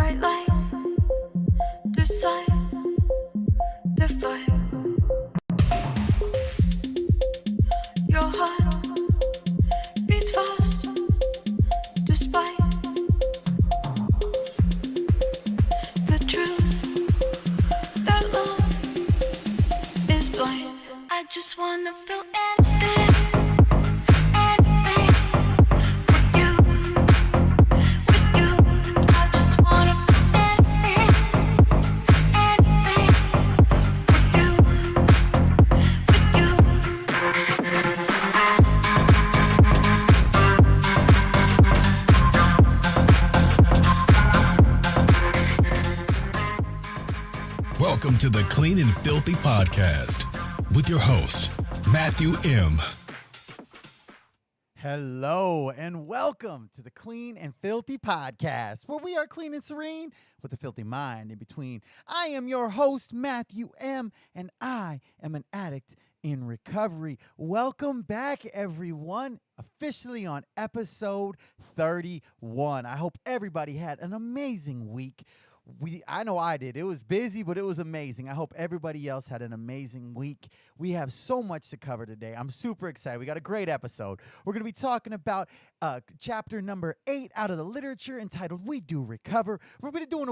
Bright lights, decide the fire. Your heart beats fast, despite the truth that love is blind. I just wanna feel anything. Welcome to the Clean and Filthy podcast with your host, Matthew M. Hello and welcome to the Clean and Filthy podcast, where we are clean and serene with a filthy mind in between. I am your host, Matthew M., and I am an addict in recovery. Welcome back, everyone, officially on episode 31. I hope everybody had an amazing week. I know I did. It was busy, but it was amazing. I hope everybody else had an amazing week. We have so much to cover today. I'm super excited. We got a great episode. We're going to be talking about chapter number 8 out of the literature entitled We Do Recover. We're going to be doing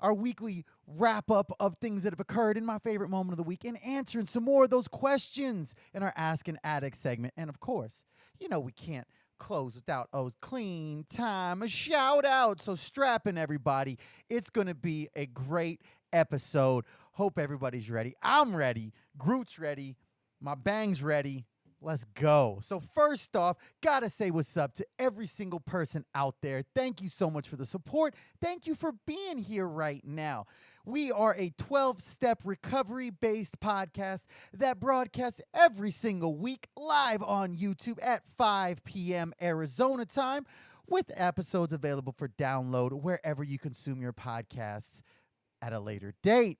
our weekly wrap-up of things that have occurred in my favorite moment of the week and answering some more of those questions in our Ask an Addict segment. And, of course, you know we can't close without clean time, a shout out. So strap in, everybody. It's going to be a great episode. Hope everybody's ready. I'm ready. Groot's ready. My bang's ready. Let's go. So first off, gotta say what's up to every single person out there. Thank you so much for the support. Thank you for being here right now. We are a 12-step recovery-based podcast that broadcasts every single week live on YouTube at 5 p.m. Arizona time, with episodes available for download wherever you consume your podcasts at a later date.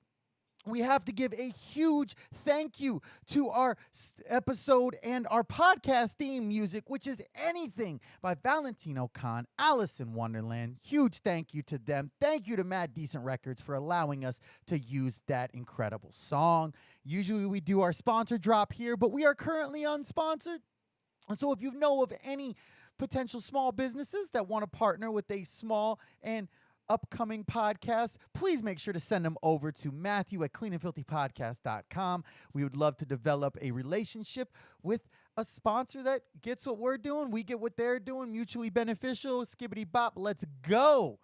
We have to give a huge thank you to our episode and our podcast theme music, which is Anything by Valentino Khan, Alice in Wonderland. Huge thank you to them. Thank you to Mad Decent Records for allowing us to use that incredible song. Usually we do our sponsor drop here, but we are currently unsponsored. And so if you know of any potential small businesses that want to partner with a small and upcoming podcast, please make sure to send them over to Matthew at CleanAndFilthyPodcast.com. We would love to develop a relationship with a sponsor that gets what we're doing. We get what they're doing, mutually beneficial, skibbity bop, let's go.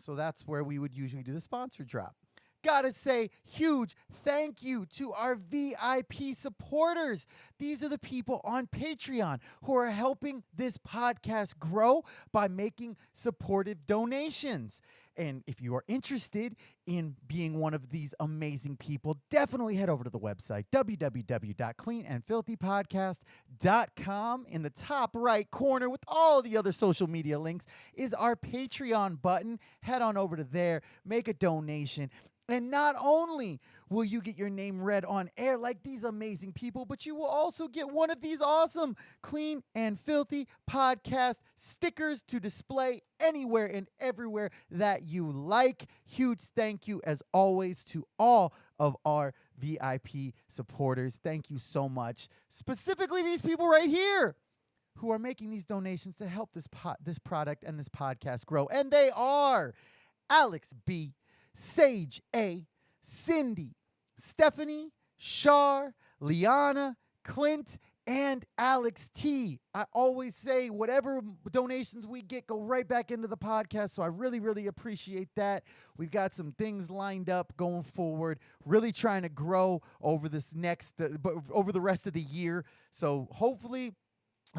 So that's where we would usually do the sponsor drop. Gotta say, huge thank you to our VIP supporters. These are the people on Patreon who are helping this podcast grow by making supportive donations. And if you are interested in being one of these amazing people, definitely head over to the website, www.cleanandfilthypodcast.com. In the top right corner with all the other social media links is our Patreon button. Head on over to there, make a donation. And not only will you get your name read on air like these amazing people, but you will also get one of these awesome Clean and Filthy podcast stickers to display anywhere and everywhere that you like. Huge thank you, as always, to all of our VIP supporters. Thank you so much. Specifically these people right here who are making these donations to help this product and this podcast grow. And they are Alex B., Sage A., Cindy, Stephanie, Shar, Liana, Clint, and Alex T. I always say whatever donations we get go right back into the podcast, so I really, really appreciate that. We've got some things lined up going forward, really trying to grow over over the rest of the year. So hopefully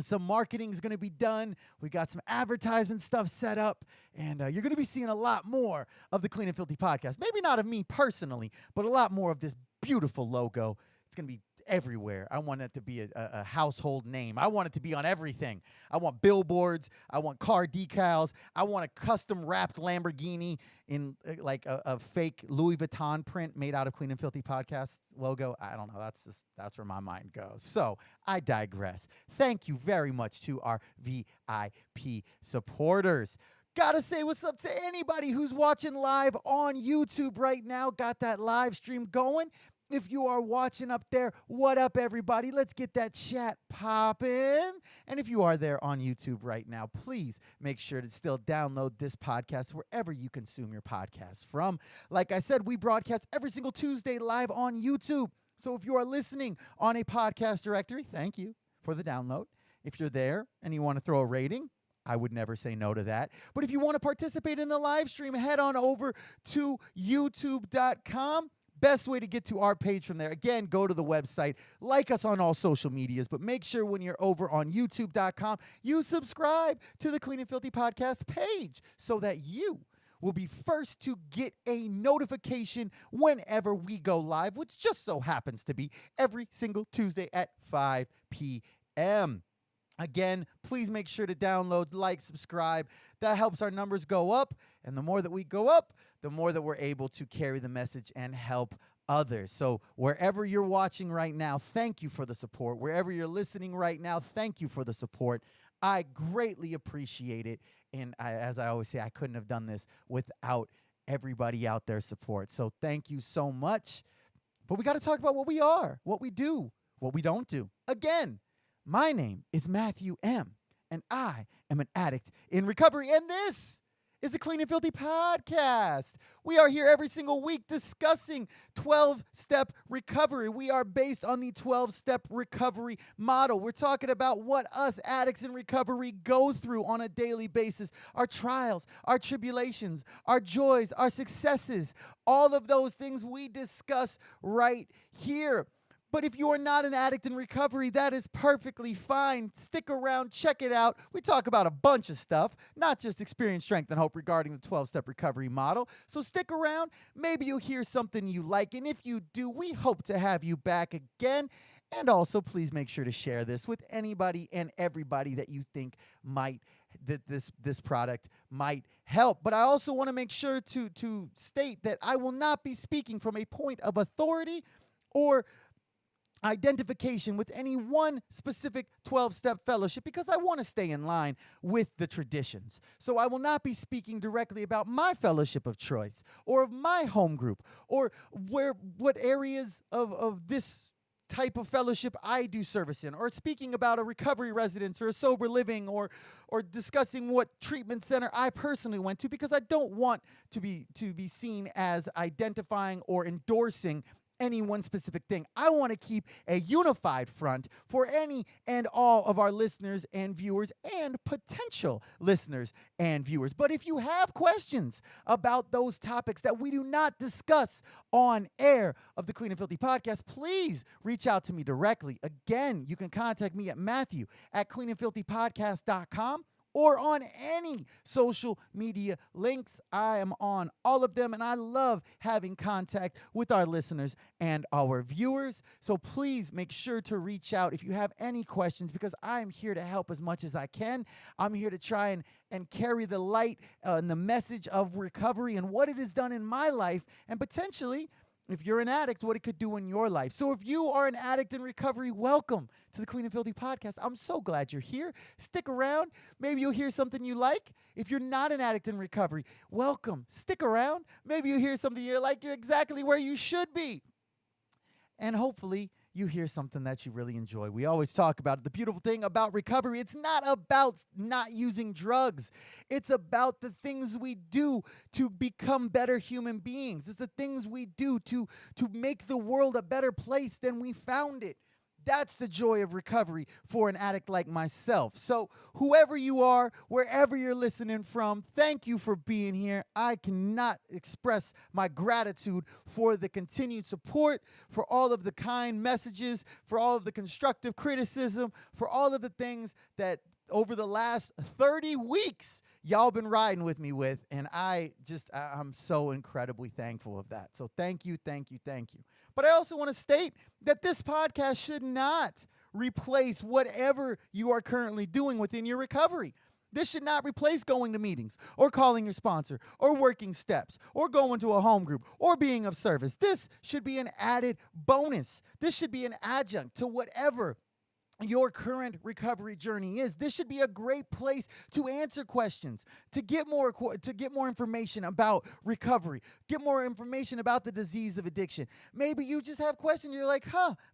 some marketing is going to be done. We got some advertisement stuff set up, and you're going to be seeing a lot more of the Clean and Filthy podcast. Maybe not of me personally, but a lot more of this beautiful logo. It's going to be everywhere. I want it to be a household name. I want it to be on everything. I want billboards. I want car decals. I want a custom wrapped Lamborghini in like a fake Louis Vuitton print made out of Clean and Filthy podcast logo. I don't know. That's where my mind goes. So I digress. Thank you very much to our VIP supporters. Gotta say what's up to anybody who's watching live on YouTube right now. Got that live stream going. If you are watching up there, what up, everybody? Let's get that chat popping. And if you are there on YouTube right now, please make sure to still download this podcast wherever you consume your podcasts from. Like I said, we broadcast every single Tuesday live on YouTube. So if you are listening on a podcast directory, thank you for the download. If you're there and you want to throw a rating, I would never say no to that. But if you want to participate in the live stream, head on over to youtube.com. Best way to get to our page from there. Again, go to the website, like us on all social medias, but make sure when you're over on youtube.com, you subscribe to the Clean and Filthy podcast page so that you will be first to get a notification whenever we go live, which just so happens to be every single Tuesday at 5 p.m. Again, please make sure to download, like, subscribe. That helps our numbers go up. And the more that we go up, the more that we're able to carry the message and help others. So wherever you're watching right now, thank you for the support. Wherever you're listening right now, thank you for the support. I greatly appreciate it. And as I always say, I couldn't have done this without everybody out there support. So thank you so much. But we got to talk about what we are, what we do, what we don't do. Again, my name is Matthew M., and I am an addict in recovery, and this is the Clean and Filthy podcast. We are here every single week discussing 12-step recovery. We are based on the 12-step recovery model. We're talking about what us addicts in recovery go through on a daily basis, our trials, our tribulations, our joys, our successes, all of those things we discuss right here. But if you are not an addict in recovery, that is perfectly fine. Stick around, check it out. We talk about a bunch of stuff, not just experience, strength, and hope regarding the 12-step recovery model. So stick around. Maybe you'll hear something you like. And if you do, we hope to have you back again. And also, please make sure to share this with anybody and everybody that you think might that this product might help. But I also want to make sure to state that I will not be speaking from a point of authority or identification with any one specific 12-step fellowship because I want to stay in line with the traditions. So I will not be speaking directly about my fellowship of choice or of my home group or what areas of this type of fellowship I do service in, or speaking about a recovery residence or a sober living or discussing what treatment center I personally went to, because I don't want to be seen as identifying or endorsing any one specific thing. I want to keep a unified front for any and all of our listeners and viewers and potential listeners and viewers. But if you have questions about those topics that we do not discuss on air of the Clean and Filthy podcast, please reach out to me directly. Again, you can contact me at Matthew@CleanAndFilthyPodcast.com or on any social media links. I am on all of them, and I love having contact with our listeners and our viewers. So please make sure to reach out if you have any questions, because I'm here to help as much as I can. I'm here to try and carry the light and the message of recovery and what it has done in my life, and potentially, if you're an addict, what it could do in your life. So if you are an addict in recovery, welcome to the Clean and Filthy podcast. I'm so glad you're here. Stick around. Maybe you'll hear something you like. If you're not an addict in recovery, welcome. Stick around. Maybe you'll hear something you like. You're exactly where you should be. And hopefully you hear something that you really enjoy. We always talk about it. The beautiful thing about recovery, it's not about not using drugs. It's about the things we do to become better human beings. It's the things we do to make the world a better place than we found it. That's the joy of recovery for an addict like myself. So whoever you are, wherever you're listening from, thank you for being here. I cannot express my gratitude for the continued support, for all of the kind messages, for all of the constructive criticism, for all of the things that over the last 30 weeks y'all been riding with me with, and I'm so incredibly thankful of that. So thank you, thank you, thank you. But I also want to state that this podcast should not replace whatever you are currently doing within your recovery. This should not replace going to meetings or calling your sponsor or working steps or going to a home group or being of service. This should be an added bonus. This should be an adjunct to whatever your current recovery journey is. This should be a great place to answer questions, to get more information about recovery, get more information about the disease of addiction. Maybe you just have questions. You're like,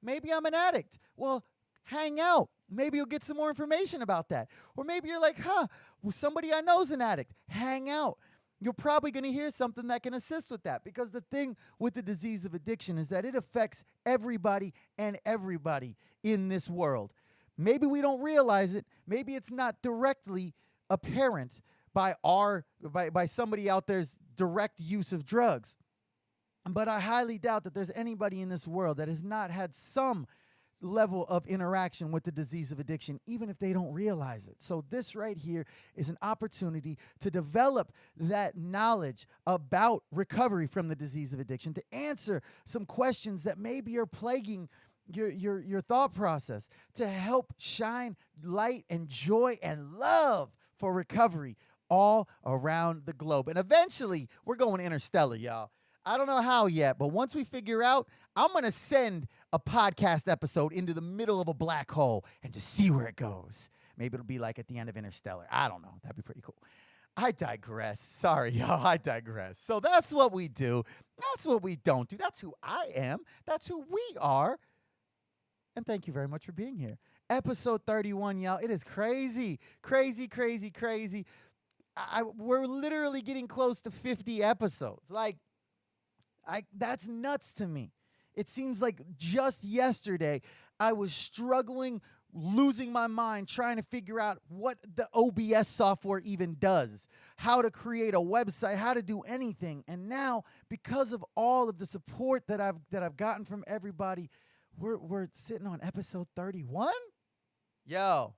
maybe I'm an addict. Well, hang out. Maybe you'll get some more information about that. Or maybe you're like, well, somebody I know is an addict. Hang out. You're probably going to hear something that can assist with that, because the thing with the disease of addiction is that it affects everybody and everybody in this world. Maybe we don't realize it. Maybe it's not directly apparent by somebody out there's direct use of drugs. But I highly doubt that there's anybody in this world that has not had some level of interaction with the disease of addiction, even if they don't realize it. So this right here is an opportunity to develop that knowledge about recovery from the disease of addiction, to answer some questions that maybe are plaguing your thought process, to help shine light and joy and love for recovery all around the globe. And eventually, we're going interstellar, y'all. I don't know how yet, but once we figure out, I'm going to send a podcast episode into the middle of a black hole and just see where it goes. Maybe it'll be like at the end of Interstellar. I don't know. That'd be pretty cool. I digress. Sorry, y'all. I digress. So that's what we do. That's what we don't do. That's who I am. That's who we are. And thank you very much for being here. Episode 31, y'all. It is crazy. Crazy, crazy, crazy. We're literally getting close to 50 episodes. That's nuts to me. It seems like just yesterday I was struggling, losing my mind, trying to figure out what the OBS software even does, how to create a website, how to do anything. And now, because of all of the support that I've gotten from everybody, we're sitting on episode 31. Yo,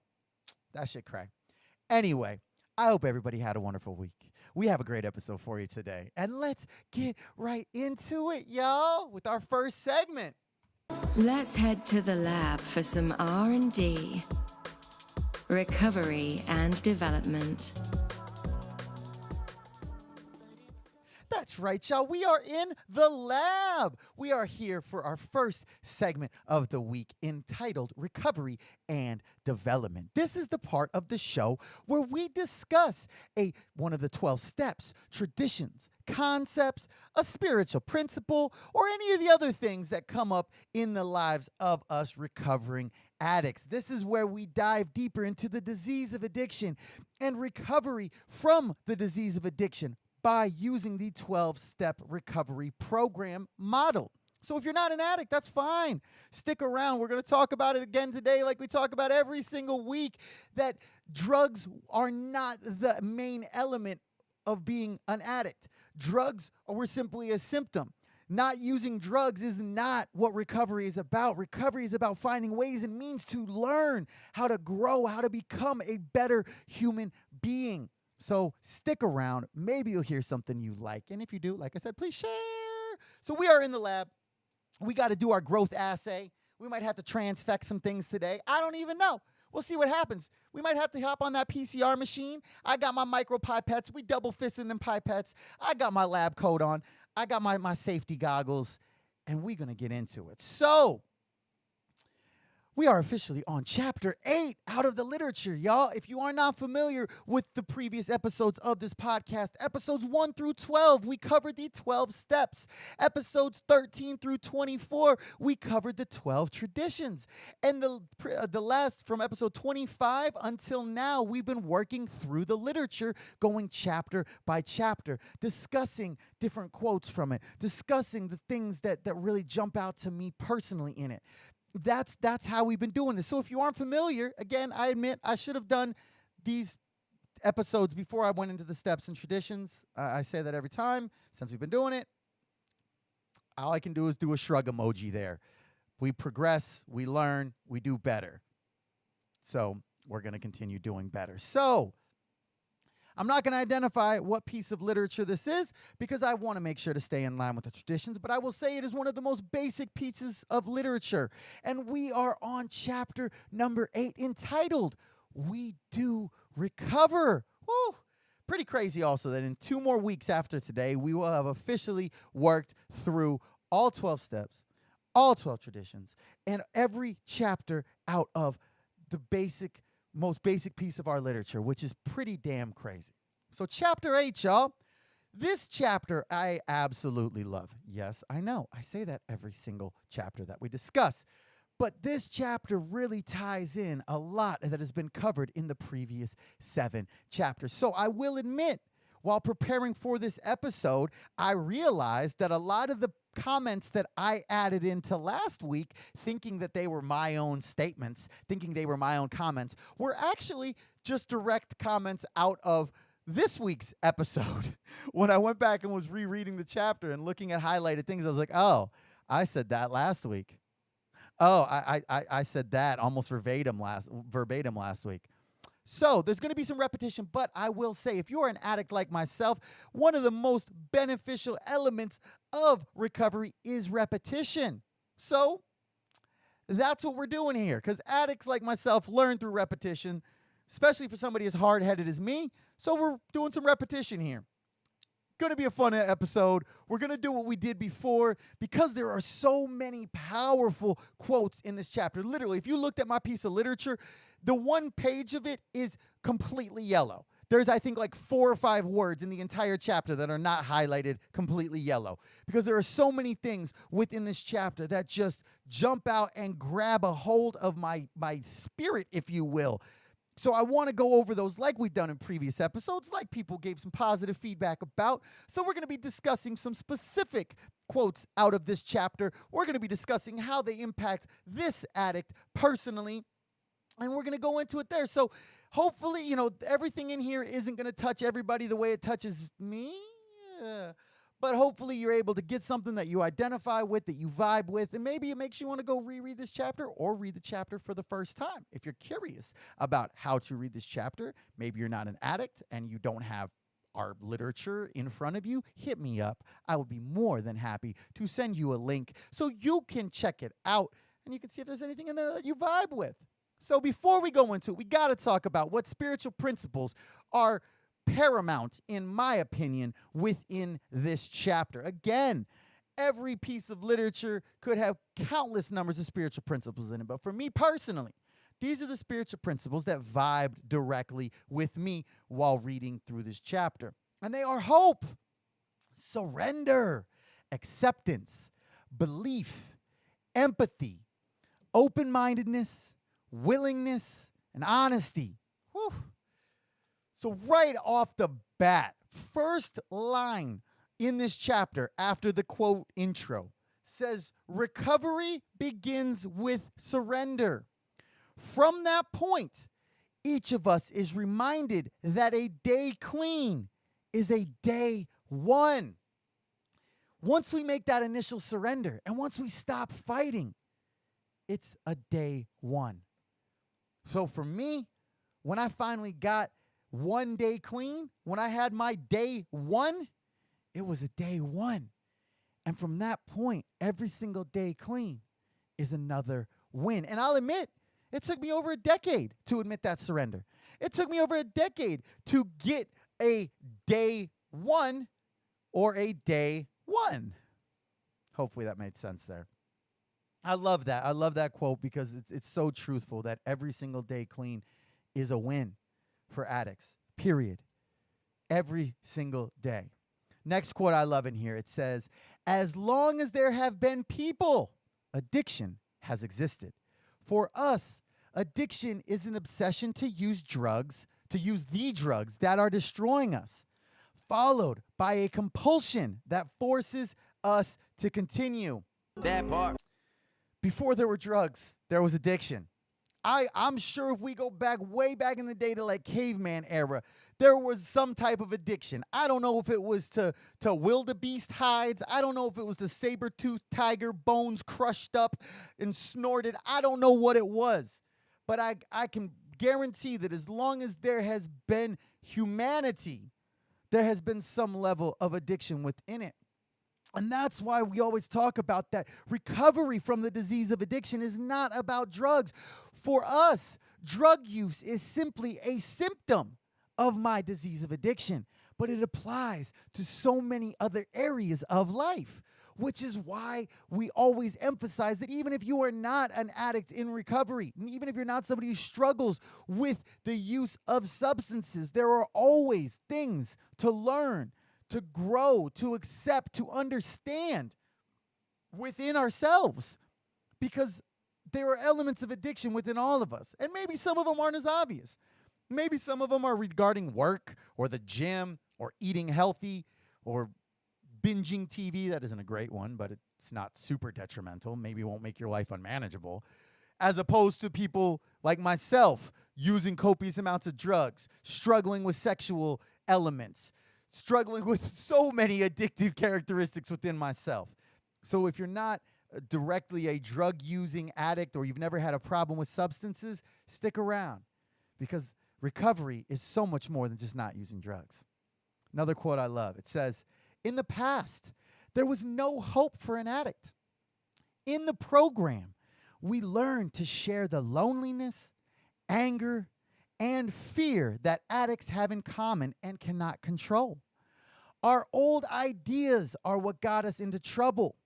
that shit crack. Anyway, I hope everybody had a wonderful week. We have a great episode for you today. And let's get right into it, y'all, with our first segment. Let's head to the lab for some R&D. Recovery and development. That's right, y'all. We are in the lab. We are here for our first segment of the week entitled Recovery and Development. This is the part of the show where we discuss one of the 12 steps, traditions, concepts, a spiritual principle, or any of the other things that come up in the lives of us recovering addicts. This is where we dive deeper into the disease of addiction and recovery from the disease of addiction by using the 12-step recovery program model. So if you're not an addict, that's fine. Stick around. We're going to talk about it again today, like we talk about every single week, that drugs are not the main element of being an addict. Drugs were simply a symptom. Not using drugs is not what recovery is about. Recovery is about finding ways and means to learn how to grow, how to become a better human being. So stick around. Maybe you'll hear something you like. And if you do, like I said, please share. So we are in the lab. We got to do our growth assay. We might have to transfect some things today. I don't even know. We'll see what happens. We might have to hop on that PCR machine. I got my micro pipettes. We double fisting them pipettes. I got my lab coat on. I got my safety goggles. And we're going to get into it. So we are officially on chapter 8 out of the literature, y'all. If you are not familiar with the previous episodes of this podcast, episodes 1 through 12, we covered the 12 steps. Episodes 13 through 24, we covered the 12 traditions. And the last, from episode 25 until now, we've been working through the literature, going chapter by chapter, discussing different quotes from it, discussing the things that really jump out to me personally in it. That's how we've been doing this. So if you aren't familiar, again, I admit I should have done these episodes before I went into the steps and traditions. I say that every time since we've been doing it. All I can do is do a shrug emoji there. We progress, we learn, we do better. So we're going to continue doing better. So I'm not going to identify what piece of literature this is because I want to make sure to stay in line with the traditions, but I will say it is one of the most basic pieces of literature. And we are on chapter number 8 entitled, We Do Recover. Woo! Pretty crazy also that in 2 more weeks after today, we will have officially worked through all 12 steps, all 12 traditions, and every chapter out of most basic piece of our literature, which is pretty damn crazy. So chapter 8, y'all. This chapter I absolutely love. Yes, I know. I say that every single chapter that we discuss. But this chapter really ties in a lot that has been covered in the previous 7 chapters. So I will admit, while preparing for this episode, I realized that a lot of the comments that I added into last week, thinking that they were my own statements, thinking they were my own comments, were actually just direct comments out of this week's episode. When I went back and was rereading the chapter and looking at highlighted things, I was like, oh, I said that last week. Oh, I said that almost verbatim last week. So there's going to be some repetition, but I will say, if you're an addict like myself, one of the most beneficial elements of recovery is repetition. So that's what we're doing here, because addicts like myself learn through repetition, especially for somebody as hard-headed as me. So we're doing some repetition here. Going to be a fun episode. We're going to do what we did before because there are so many powerful quotes in this chapter. Literally, if you looked at my piece of literature, the one page of it is completely yellow. There's, I think, like 4 or 5 words in the entire chapter that are not highlighted completely yellow, because there are so many things within this chapter that just jump out and grab a hold of my spirit, if you will. So I want to go over those like we've done in previous episodes, like people gave some positive feedback about. So we're going to be discussing some specific quotes out of this chapter. We're going to be discussing how they impact this addict personally, and we're going to go into it there. So hopefully, everything in here isn't going to touch everybody the way it touches me. But hopefully you're able to get something that you identify with, that you vibe with, and maybe it makes you want to go reread this chapter or read the chapter for the first time. If you're curious about how to read this chapter, maybe you're not an addict and you don't have our literature in front of you, hit me up. I would be more than happy to send you a link so you can check it out and you can see if there's anything in there that you vibe with. So before we go into it, we got to talk about what spiritual principles are paramount, in my opinion, within this chapter. Again, every piece of literature could have countless numbers of spiritual principles in it, but for me personally, these are the spiritual principles that vibed directly with me while reading through this chapter. And they are hope, surrender, acceptance, belief, empathy, open-mindedness, willingness, and honesty. Whew. So right off the bat, first line in this chapter after the quote intro says, recovery begins with surrender. From that point, each of us is reminded that a day clean is a day one. Once we make that initial surrender and once we stop fighting, it's a day one. So for me, when I finally got one day clean, when I had my day one, it was a day one. And from that point, every single day clean is another win. And I'll admit, it took me over a decade to admit that surrender. It took me over a decade to get a day one or a day one. Hopefully that made sense there. I love that. I love that quote because it's so truthful that every single day clean is a win for addicts, period. Every single day. Next quote I love in here. It says, as long as there have been people, addiction has existed. For us, addiction is an obsession to use the drugs that are destroying us, followed by a compulsion that forces us to continue. That part. Before there were drugs, there was addiction. I'm sure if we go way back in the day to like caveman era, there was some type of addiction. I don't know if it was to wildebeest hides. I don't know if it was the saber-toothed tiger bones crushed up and snorted. I don't know what it was. But I can guarantee that as long as there has been humanity, there has been some level of addiction within it. And that's why we always talk about that recovery from the disease of addiction is not about drugs. For us, drug use is simply a symptom of my disease of addiction, but it applies to so many other areas of life. which is why we always emphasize that even if you are not an addict in recovery, and even if you're not somebody who struggles with the use of substances, there are always things to learn, to grow, to accept, to understand within ourselves, because there are elements of addiction within all of us. And maybe some of them aren't as obvious. Maybe some of them are regarding work or the gym or eating healthy or binging TV. That isn't a great one, but it's not super detrimental. Maybe it won't make your life unmanageable. As opposed to people like myself using copious amounts of drugs, struggling with sexual elements, struggling with so many addictive characteristics within myself. So if you're not directly a drug-using addict or you've never had a problem with substances, stick around, because recovery is so much more than just not using drugs. Another quote I love, it says, "In the past, there was no hope for an addict. In the program, we learned to share the loneliness, anger, and fear that addicts have in common and cannot control. Our old ideas are what got us into trouble.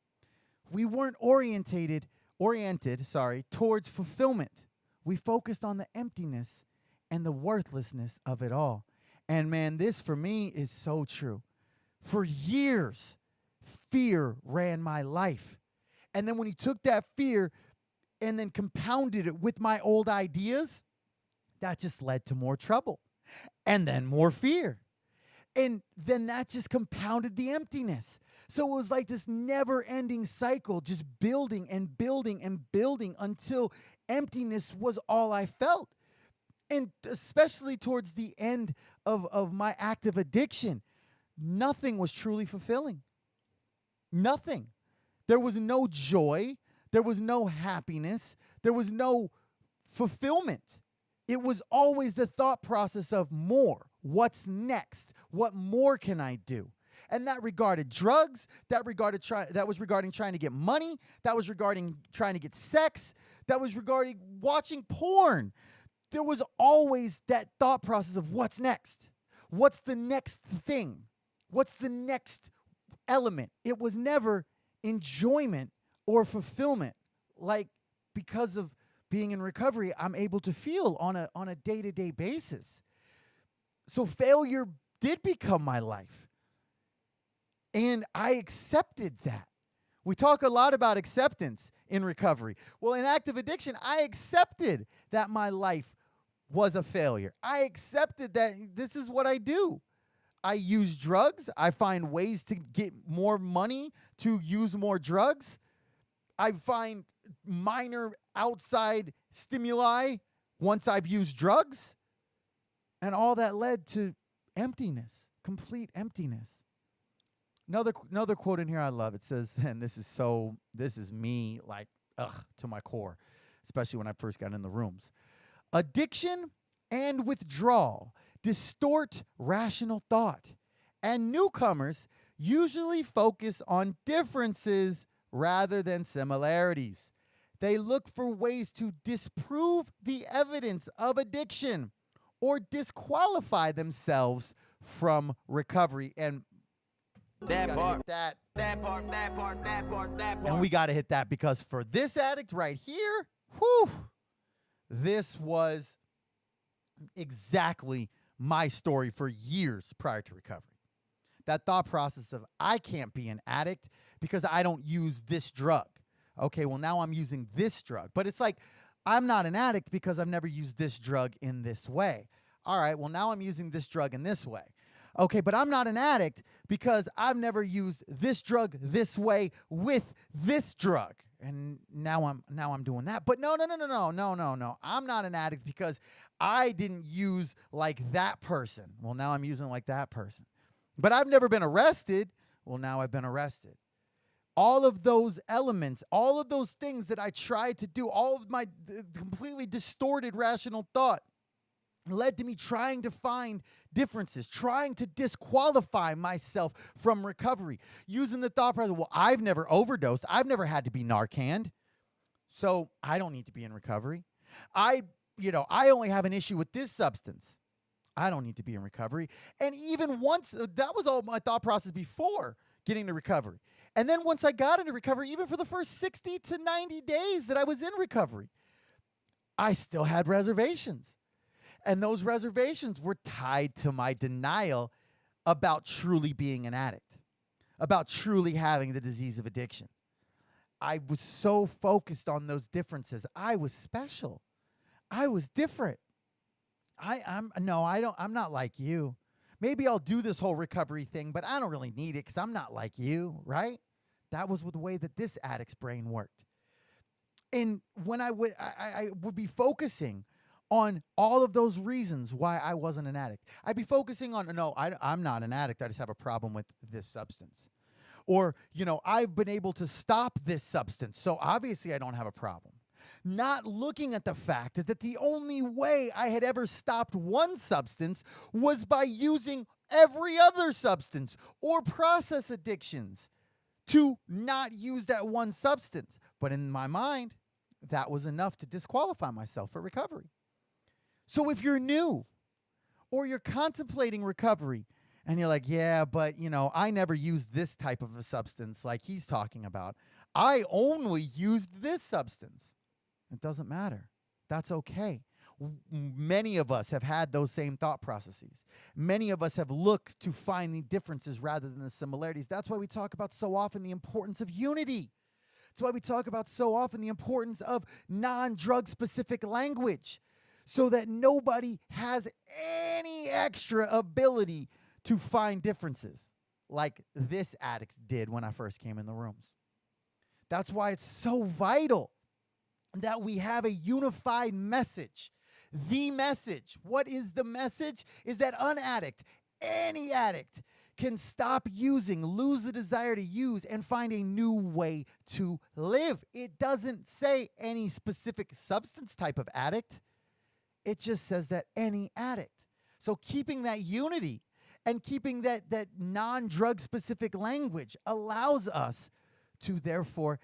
We weren't oriented towards fulfillment. We focused on the emptiness and the worthlessness of it all." And man, this for me is so true. For years, fear ran my life. And then when he took that fear and then compounded it with my old ideas, that just led to more trouble and then more fear. And then that just compounded the emptiness. So it was like this never-ending cycle, just building and building and building until emptiness was all I felt. And especially towards the end of my active addiction, nothing was truly fulfilling. Nothing. There was no joy. There was no happiness. There was no fulfillment. It was always the thought process of more. What's next? What more can I do? And that regarded drugs. That was regarding trying to get money. That was regarding trying to get sex. That was regarding watching porn. There was always that thought process of what's next? What's the next thing? What's the next element? It was never enjoyment or fulfillment. Like, because of being in recovery, I'm able to feel on a day-to-day basis. So failure did become my life. And I accepted that. We talk a lot about acceptance in recovery. Well, in active addiction, I accepted that my life was a failure. I accepted that this is what I do. I use drugs. I find ways to get more money to use more drugs. I find minor outside stimuli once I've used drugs. And all that led to emptiness, complete emptiness. Another quote in here I love. It says, and this is me, like, to my core, especially when I first got in the rooms. "Addiction and withdrawal distort rational thought, and newcomers usually focus on differences rather than similarities. They look for ways to disprove the evidence of addiction or disqualify themselves from recovery." And That part. And we got to hit that, because for this addict right here, whew, this was exactly my story for years prior to recovery. That thought process of, I can't be an addict because I don't use this drug. Okay, well, now I'm using this drug. But it's like, I'm not an addict because I've never used this drug in this way. All right, well, now I'm using this drug in this way. Okay, but I'm not an addict because I've never used this drug this way with this drug. And now I'm doing that. But no. I'm not an addict because I didn't use like that person. Well, now I'm using like that person. But I've never been arrested. Well, now I've been arrested. All of those elements, all of those things that I tried to do, all of my completely distorted rational thought led to me trying to find differences, trying to disqualify myself from recovery, using the thought process, well, I've never overdosed. I've never had to be Narcaned, so I don't need to be in recovery. I only have an issue with this substance. I don't need to be in recovery. And even once, that was all my thought process before getting to recovery. And then once I got into recovery, even for the first 60 to 90 days that I was in recovery, I still had reservations. And those reservations were tied to my denial about truly being an addict, about truly having the disease of addiction. I was so focused on those differences. I was special. I was different. I'm not like you. Maybe I'll do this whole recovery thing, but I don't really need it because I'm not like you, right? That was the way that this addict's brain worked. And when I would be focusing on all of those reasons why I wasn't an addict. I'd be focusing on, no, I'm not an addict. I just have a problem with this substance. Or, I've been able to stop this substance, so obviously I don't have a problem. Not looking at the fact that the only way I had ever stopped one substance was by using every other substance or process addictions to not use that one substance. But in my mind, that was enough to disqualify myself for recovery. So if you're new or you're contemplating recovery and you're like, yeah, but, I never used this type of a substance like he's talking about. I only used this substance. It doesn't matter. That's okay. Many of us have had those same thought processes. Many of us have looked to find the differences rather than the similarities. That's why we talk about so often the importance of unity. That's why we talk about so often the importance of non-drug specific language, so that nobody has any extra ability to find differences like this addict did when I first came in the rooms. That's why it's so vital that we have a unified message. The message. What is the message? Is that any addict, can stop using, lose the desire to use, and find a new way to live. It doesn't say any specific substance type of addict. It just says that any addict. So keeping that unity and keeping that non-drug specific language allows us to therefore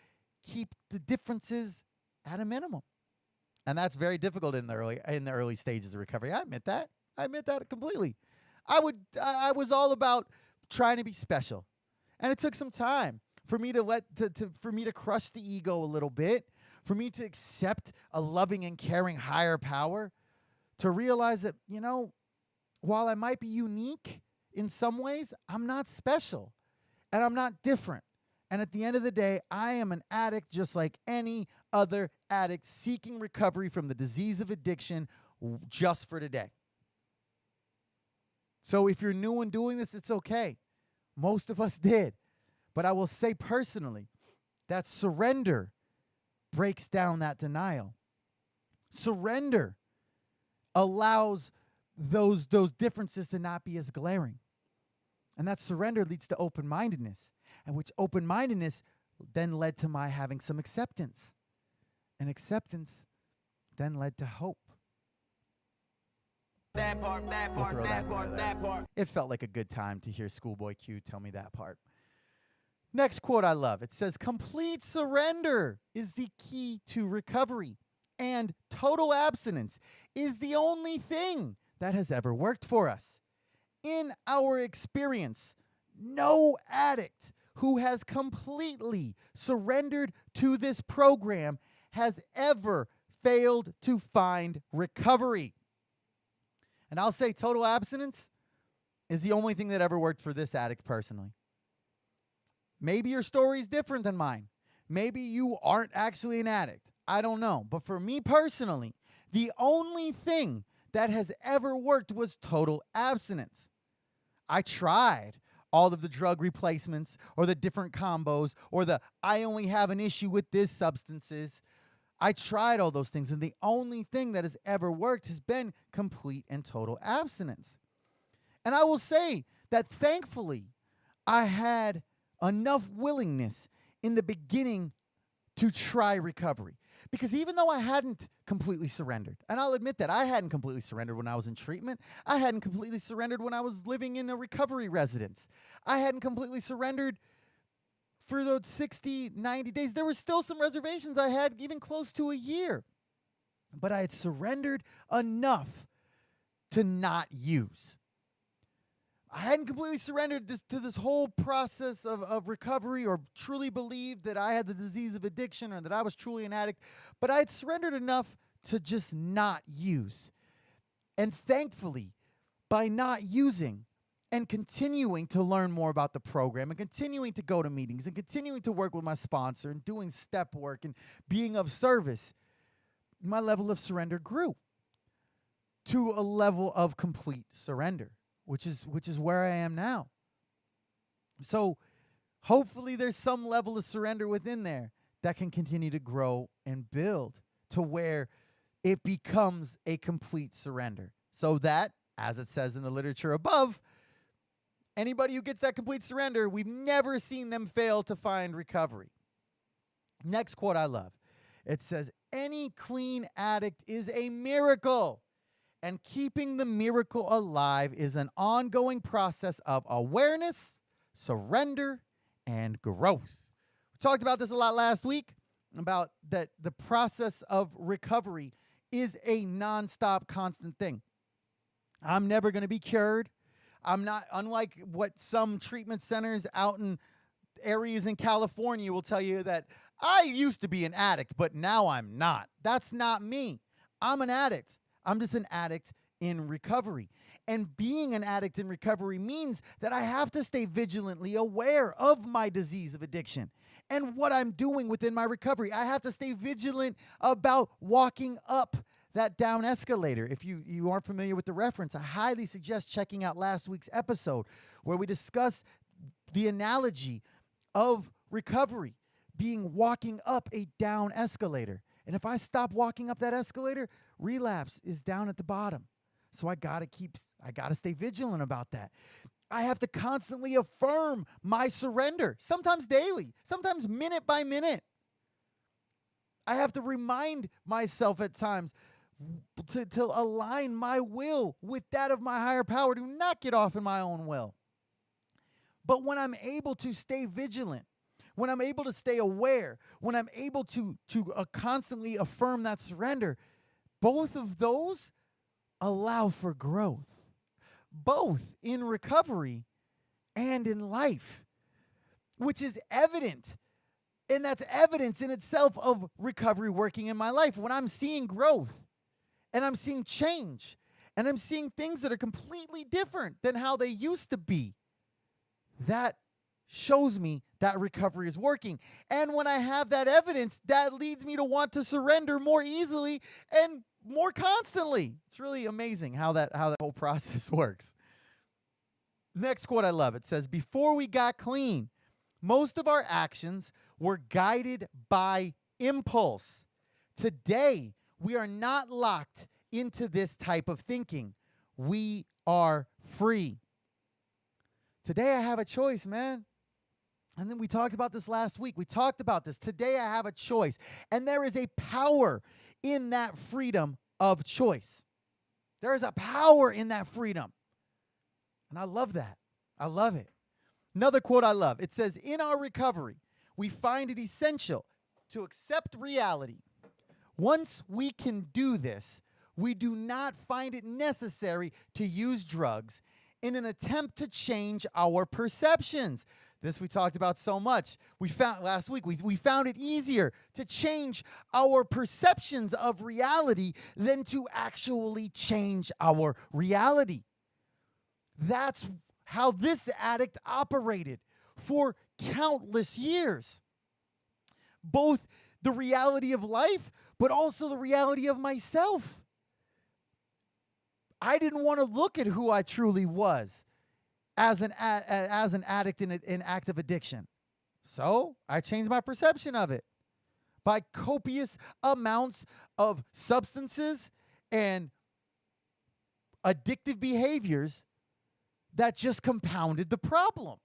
keep the differences at a minimum. And that's very difficult in the early stages of recovery. I admit that. Completely. I was all about trying to be special. And it took some time for me for me to crush the ego a little bit, for me to accept a loving and caring higher power, to realize that, while I might be unique in some ways, I'm not special and I'm not different. And at the end of the day, I am an addict just like any other addict seeking recovery from the disease of addiction just for today. So if you're new and doing this, it's okay. Most of us did. But I will say personally that surrender breaks down that denial. Surrender allows those differences to not be as glaring. And that surrender leads to open-mindedness, and which open-mindedness then led to my having some acceptance. And acceptance then led to hope. That part. It felt like a good time to hear Schoolboy Q tell me that part. Next quote I love. It says, complete surrender is the key to recovery, and total abstinence is the only thing that has ever worked for us. In our experience, no addict who has completely surrendered to this program has ever failed to find recovery. And I'll say total abstinence is the only thing that ever worked for this addict personally. Maybe your story's different than mine. Maybe you aren't actually an addict. I don't know. But for me personally, the only thing that has ever worked was total abstinence. I tried all of the drug replacements or the different combos or I only have an issue with this substances. I tried all those things, and the only thing that has ever worked has been complete and total abstinence. And I will say that thankfully, I had enough willingness in the beginning to try recovery. Because even though I hadn't completely surrendered, and I'll admit that I hadn't completely surrendered when I was in treatment, I hadn't completely surrendered when I was living in a recovery residence, I hadn't completely surrendered for those 60, 90 days. There were still some reservations I had, even close to a year. But I had surrendered enough to not use. I hadn't completely surrendered to this whole process of recovery or truly believed that I had the disease of addiction or that I was truly an addict, but I had surrendered enough to just not use. And thankfully, by not using and continuing to learn more about the program and continuing to go to meetings and continuing to work with my sponsor and doing step work and being of service, my level of surrender grew to a level of complete surrender, which is where I am now. So hopefully there's some level of surrender within there that can continue to grow and build to where it becomes a complete surrender. So that, as it says in the literature above, anybody who gets that complete surrender, we've never seen them fail to find recovery. Next quote I love. It says, any clean addict is a miracle. And keeping the miracle alive is an ongoing process of awareness, surrender, and growth. We talked about this a lot last week, about that the process of recovery is a nonstop, constant thing. I'm never going to be cured. I'm not, unlike what some treatment centers out in areas in California will tell you that I used to be an addict, but now I'm not. That's not me. I'm an addict. I'm just an addict in recovery. And being an addict in recovery means that I have to stay vigilantly aware of my disease of addiction and what I'm doing within my recovery. I have to stay vigilant about walking up that down escalator. If you aren't familiar with the reference, I highly suggest checking out last week's episode where we discuss the analogy of recovery being walking up a down escalator. And if I stop walking up that escalator, relapse is down at the bottom. So I gotta stay vigilant about that. I have to constantly affirm my surrender, sometimes daily, sometimes minute by minute. I have to remind myself at times to align my will with that of my higher power, to not get off in my own will. But when I'm able to stay vigilant, when I'm able to stay aware, when I'm able to constantly affirm that surrender, both of those allow for growth, both in recovery and in life, which is evident. And that's evidence in itself of recovery working in my life. When I'm seeing growth and I'm seeing change and I'm seeing things that are completely different than how they used to be, that shows me that recovery is working. And when I have that evidence, that leads me to want to surrender more easily and more constantly. It's really amazing how that whole process works. Next quote I love. It says, before we got clean, most of our actions were guided by impulse. Today, we are not locked into this type of thinking. We are free. Today, I have a choice, man. And then we talked about this last week. We talked about this. Today, I have a choice. And there is a power in that freedom of choice. There is a power in that freedom. And I love that. I love it. Another quote I love. It says, in our recovery, we find it essential to accept reality. Once we can do this, we do not find it necessary to use drugs in an attempt to change our perceptions. This we talked about so much. We found last week, we found it easier to change our perceptions of reality than to actually change our reality. That's how this addict operated for countless years. Both the reality of life, but also the reality of myself. I didn't want to look at who I truly was as an addict in active addiction. So I changed my perception of it by copious amounts of substances and addictive behaviors that just compounded the problem.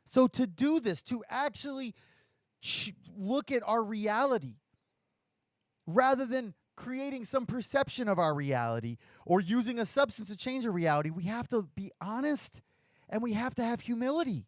So to do this, to actually look at our reality, rather than creating some perception of our reality or using a substance to change our reality, we have to be honest and we have to have humility.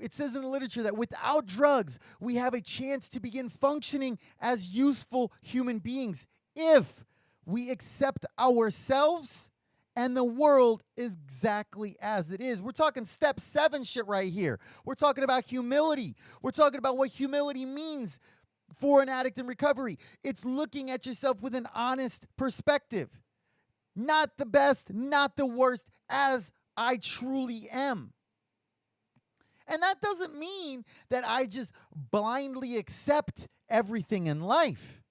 It says in the literature that without drugs, we have a chance to begin functioning as useful human beings if we accept ourselves And the world is exactly as it is. We're talking step 7 shit right here. We're talking about humility. We're talking about what humility means for an addict in recovery. It's looking at yourself with an honest perspective. Not the best, not the worst, as I truly am. And that doesn't mean that I just blindly accept everything in life.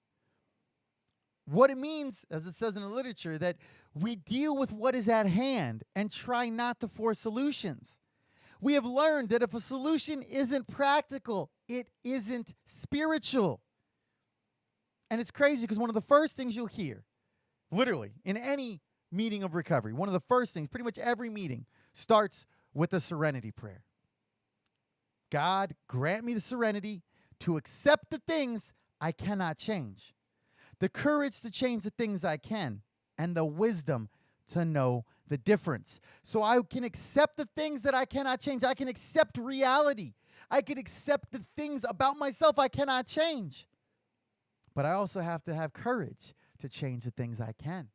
What it means, as it says in the literature, that we deal with what is at hand and try not to force solutions. We have learned that if a solution isn't practical, it isn't spiritual. And it's crazy because one of the first things you'll hear, literally, in any meeting of recovery, one of the first things, pretty much every meeting, starts with a serenity prayer. God, grant me the serenity to accept the things I cannot change, the courage to change the things I can, and the wisdom to know the difference. So I can accept the things that I cannot change. I can accept reality. I can accept the things about myself I cannot change. But I also have to have courage to change the things I can,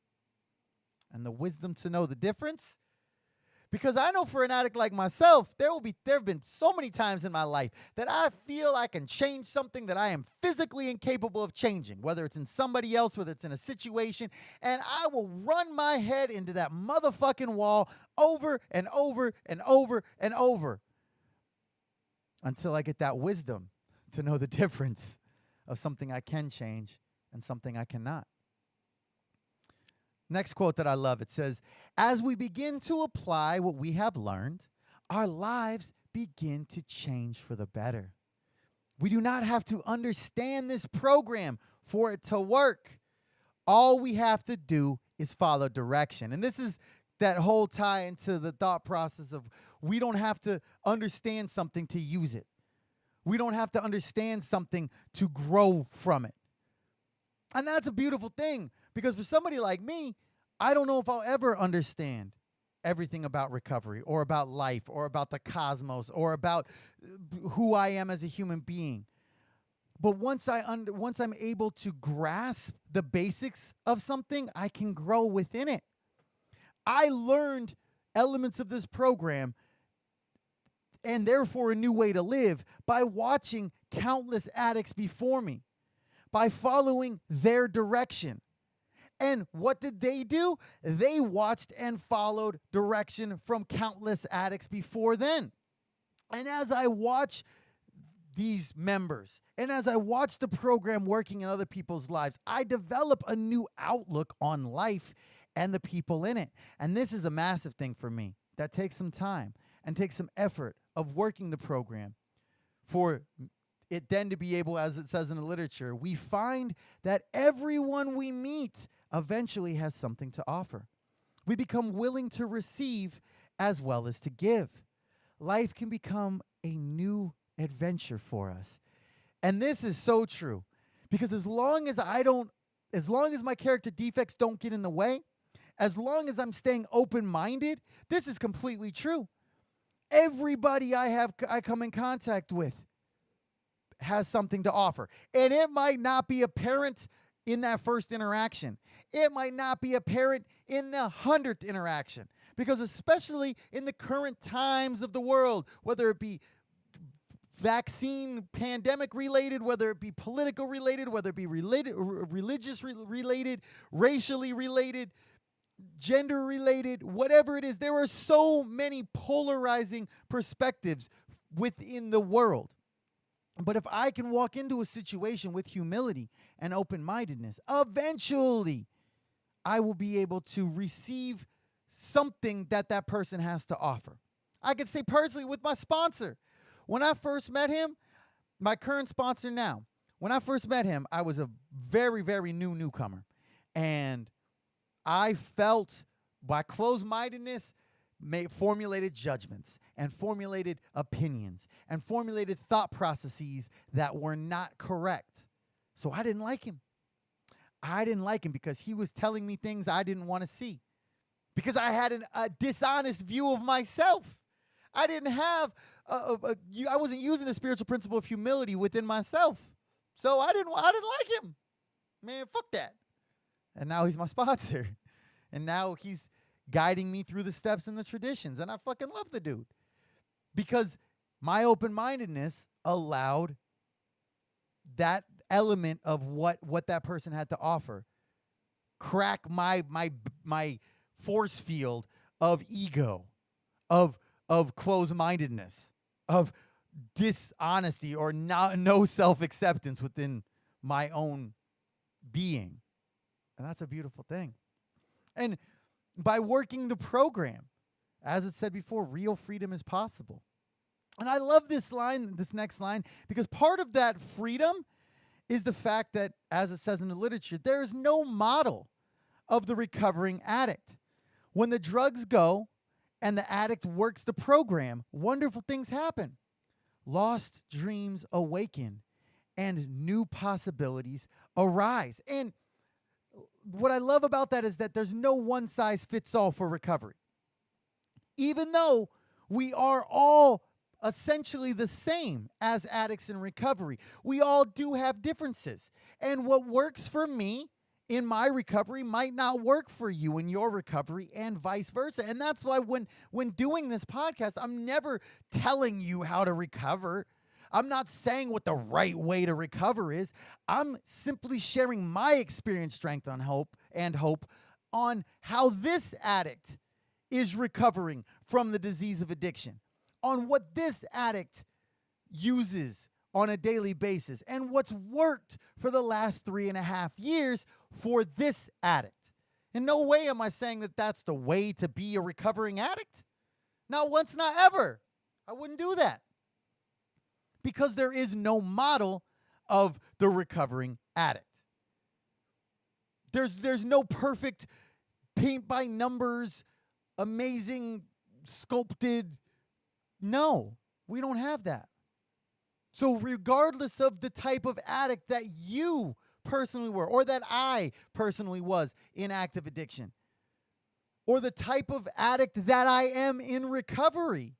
and the wisdom to know the difference. Because I know for an addict like myself, there have been so many times in my life that I feel I can change something that I am physically incapable of changing, whether it's in somebody else, whether it's in a situation, and I will run my head into that motherfucking wall over and over and over and over until I get that wisdom to know the difference of something I can change and something I cannot. Next quote that I love, it says, as we begin to apply what we have learned, our lives begin to change for the better. We do not have to understand this program for it to work. All we have to do is follow direction. And this is that whole tie into the thought process of we don't have to understand something to use it. We don't have to understand something to grow from it. And that's a beautiful thing, because for somebody like me, I don't know if I'll ever understand everything about recovery or about life or about the cosmos or about who I am as a human being. But once I'm able to grasp the basics of something, I can grow within it. I learned elements of this program, and therefore a new way to live, by watching countless addicts before me, by following their direction. And what did they do? They watched and followed direction from countless addicts before then. And as I watch these members, and as I watch the program working in other people's lives, I develop a new outlook on life and the people in it. And this is a massive thing for me that takes some time and takes some effort of working the program for it then to be able, as it says in the literature, we find that everyone we meet eventually has something to offer. We become willing to receive as well as to give. Life can become a new adventure for us. And this is so true, because as long as my character defects don't get in the way, as long as I'm staying open-minded, this is completely true. Everybody I come in contact with has something to offer. And it might not be apparent in that first interaction. It might not be apparent in the 100th interaction. Because especially in the current times of the world, whether it be vaccine pandemic related, whether it be political related, whether it be religious related, racially related, gender related, whatever it is, there are so many polarizing perspectives within the world. But if I can walk into a situation with humility and open-mindedness, eventually I will be able to receive something that person has to offer. I could say personally with my sponsor. When I first met him, my current sponsor now, when I first met him, I was a very, very newcomer. And I felt by closed-mindedness, formulated judgments and formulated opinions and formulated thought processes that were not correct. So I didn't like him. I didn't like him because he was telling me things I didn't want to see. Because I had a dishonest view of myself. I didn't have, I wasn't using the spiritual principle of humility within myself. So I didn't like him. Man, fuck that. And now he's my sponsor. And now he's guiding me through the steps and the traditions. And I fucking love the dude because my open-mindedness allowed that element of what that person had to offer crack my force field of ego, of closed-mindedness, of dishonesty or no self-acceptance within my own being. And that's a beautiful thing. And by working the program, as it said before, real freedom is possible. And I love this next line, because part of that freedom is the fact that, as it says in the literature, there is no model of the recovering addict. When the drugs go and the addict works the program, wonderful things happen. Lost dreams awaken and new possibilities arise. And what I love about that is that there's no one size fits all for recovery. Even though we are all essentially the same as addicts in recovery, we all do have differences. And what works for me in my recovery might not work for you in your recovery, and vice versa. And that's why when doing this podcast, I'm never telling you how to recover. I'm not saying what the right way to recover is. I'm simply sharing my experience, strength, and hope on how this addict is recovering from the disease of addiction, on what this addict uses on a daily basis, and what's worked for the last 3.5 years for this addict. In no way am I saying that that's the way to be a recovering addict. Not once, not ever. I wouldn't do that. Because there is no model of the recovering addict. There's no perfect paint by numbers, amazing sculpted. No, we don't have that. So regardless of the type of addict that you personally were, or that I personally was in active addiction, or the type of addict that I am in recovery,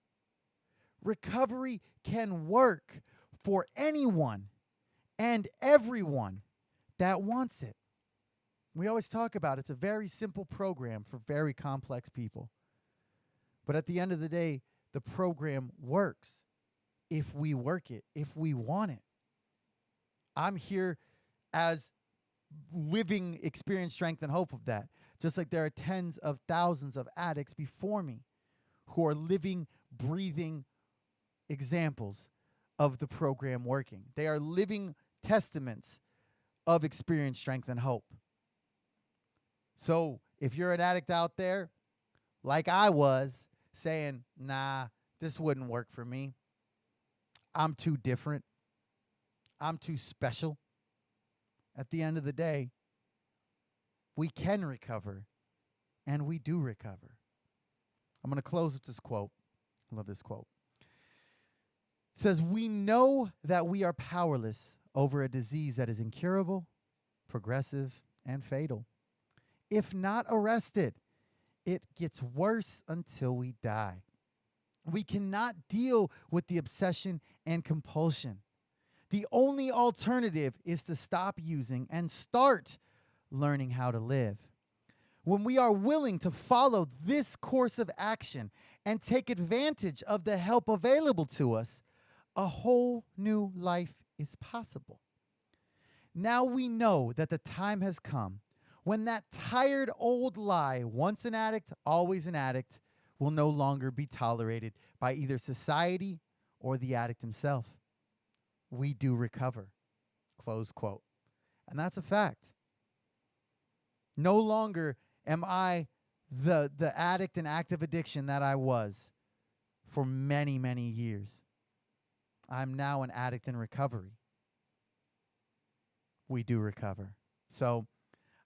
recovery can work for anyone and everyone that wants it. We always talk about it's a very simple program for very complex people. But at the end of the day, the program works if we work it, if we want it. I'm here as living experience, strength, and hope of that. Just like there are tens of thousands of addicts before me who are living, breathing examples of the program working. They are living testaments of experience, strength, and hope. So if you're an addict out there, like I was, saying, nah, this wouldn't work for me. I'm too different. I'm too special. At the end of the day, we can recover, and we do recover. I'm going to close with this quote. I love this quote. It says, "We know that we are powerless over a disease that is incurable, progressive, and fatal. If not arrested, it gets worse until we die. We cannot deal with the obsession and compulsion. The only alternative is to stop using and start learning how to live. When we are willing to follow this course of action and take advantage of the help available to us, a whole new life is possible. Now we know that the time has come when that tired old lie, once an addict, always an addict, will no longer be tolerated by either society or the addict himself. We do recover." Close quote. And that's a fact. No longer am I the addict in active addiction that I was for many, many years. I'm now an addict in recovery. We do recover. So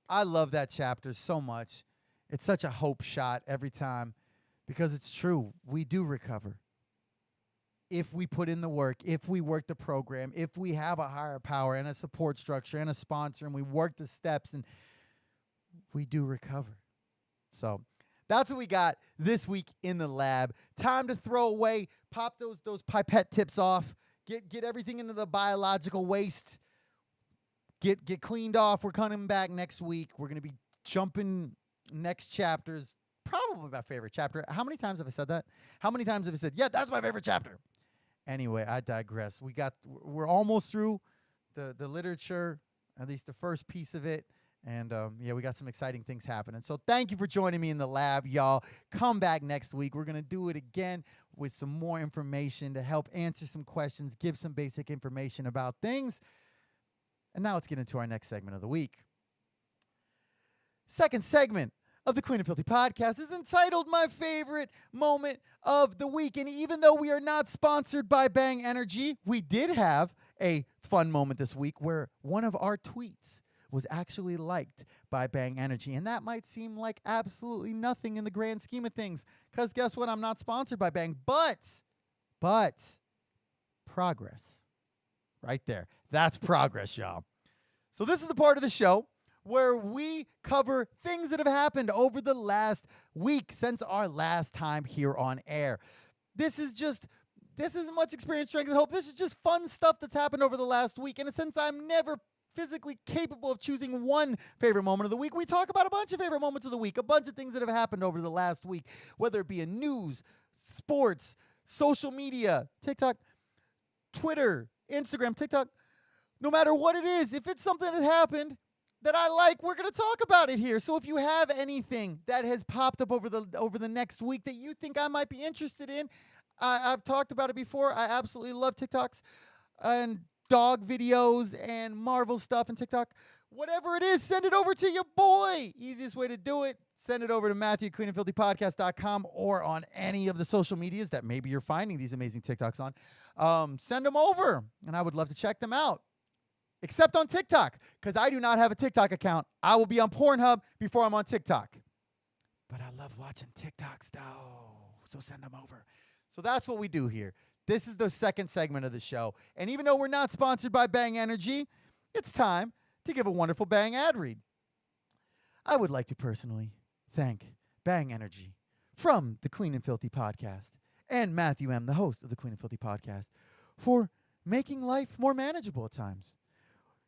I love that chapter so much. It's such a hope shot every time because it's true. We do recover. If we put in the work, if we work the program, if we have a higher power and a support structure and a sponsor and we work the steps, and we do recover. So that's what we got this week in the lab. Time to throw away, pop those pipette tips off, get everything into the biological waste, get cleaned off. We're coming back next week. We're going to be jumping next chapters probably my favorite chapter. How many times have I said that? How many times have I said, yeah, that's my favorite chapter? Anyway, I digress. We're almost through the literature, at least the first piece of it. And yeah, we got some exciting things happening. So thank you for joining me in the lab, y'all. Come back next week. We're going to do it again with some more information to help answer some questions, give some basic information about things. And now let's get into our next segment of the week. Second segment of the Clean and Filthy podcast is entitled My Favorite Moment of the Week. And even though we are not sponsored by Bang Energy, we did have a fun moment this week where one of our tweets was actually liked by Bang Energy. And that might seem like absolutely nothing in the grand scheme of things, because guess what? I'm not sponsored by Bang, but progress. Right there. That's progress, y'all. So this is the part of the show where we cover things that have happened over the last week since our last time here on air. This isn't much experience, strength, and hope. This is just fun stuff that's happened over the last week. And since I'm never physically capable of choosing one favorite moment of the week, we talk about a bunch of favorite moments of the week, a bunch of things that have happened over the last week, whether it be in news, sports, social media, TikTok, Twitter, Instagram, TikTok. No matter what it is, if it's something that happened that I like, we're going to talk about it here. So if you have anything that has popped up over the next week that you think I might be interested in, I've talked about it before. I absolutely love TikToks and dog videos and Marvel stuff and TikTok. Whatever it is, send it over to your boy. Easiest way to do it, send it over to Matthew at CleanAndFilthyPodcast.com or on any of the social medias that maybe you're finding these amazing TikToks on. Send them over, and I would love to check them out. Except on TikTok, because I do not have a TikTok account. I will be on Pornhub before I'm on TikTok. But I love watching TikToks, though, so send them over. So that's what we do here. This is the second segment of the show. And even though we're not sponsored by Bang Energy, it's time to give a wonderful Bang ad read. I would like to personally thank Bang Energy from the Clean and Filthy podcast and Matthew M., the host of the Clean and Filthy podcast, for making life more manageable at times.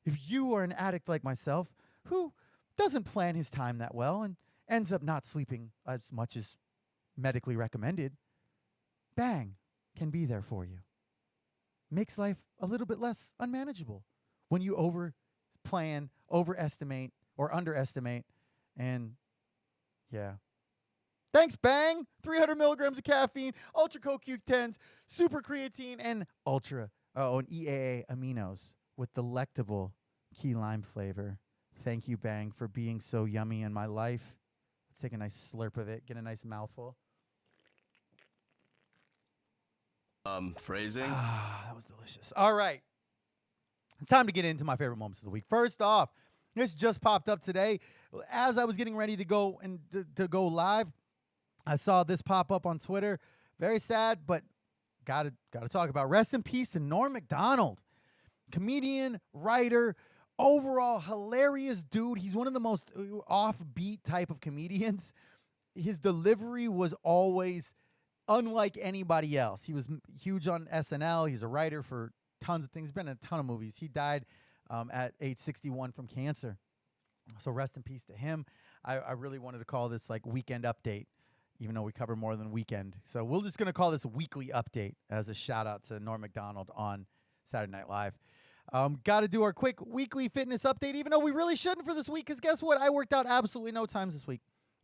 If you are an addict like myself who doesn't plan his time that well and ends up not sleeping as much as medically recommended, Bang can be there for you. Makes life a little bit less unmanageable when you overplan, overestimate, or underestimate. And yeah. Thanks, Bang! 300 milligrams of caffeine, ultra CoQ10s, super creatine, and and EAA aminos with delectable key lime flavor. Thank you, Bang, for being so yummy in my life. Let's take a nice slurp of it, get a nice mouthful. Phrasing? That was delicious. All right. It's time to get into my favorite moments of the week. First off, this just popped up today. As I was getting ready to go and to go live, I saw this pop up on Twitter. Very sad, but gotta talk about. Rest in peace to Norm Macdonald. Comedian, writer, overall hilarious dude. He's one of the most offbeat type of comedians. His delivery was always unlike anybody else. He was huge on SNL. He's a writer for tons of things. He's been in a ton of movies. He died at age 61 from cancer. So rest in peace to him. I really wanted to call this like weekend update, even though we cover more than weekend. So we're just going to call this weekly update as a shout out to Norm Macdonald on Saturday Night Live. Got to do our quick weekly fitness update, even though we really shouldn't for this week, because guess what? I worked out absolutely no times this week.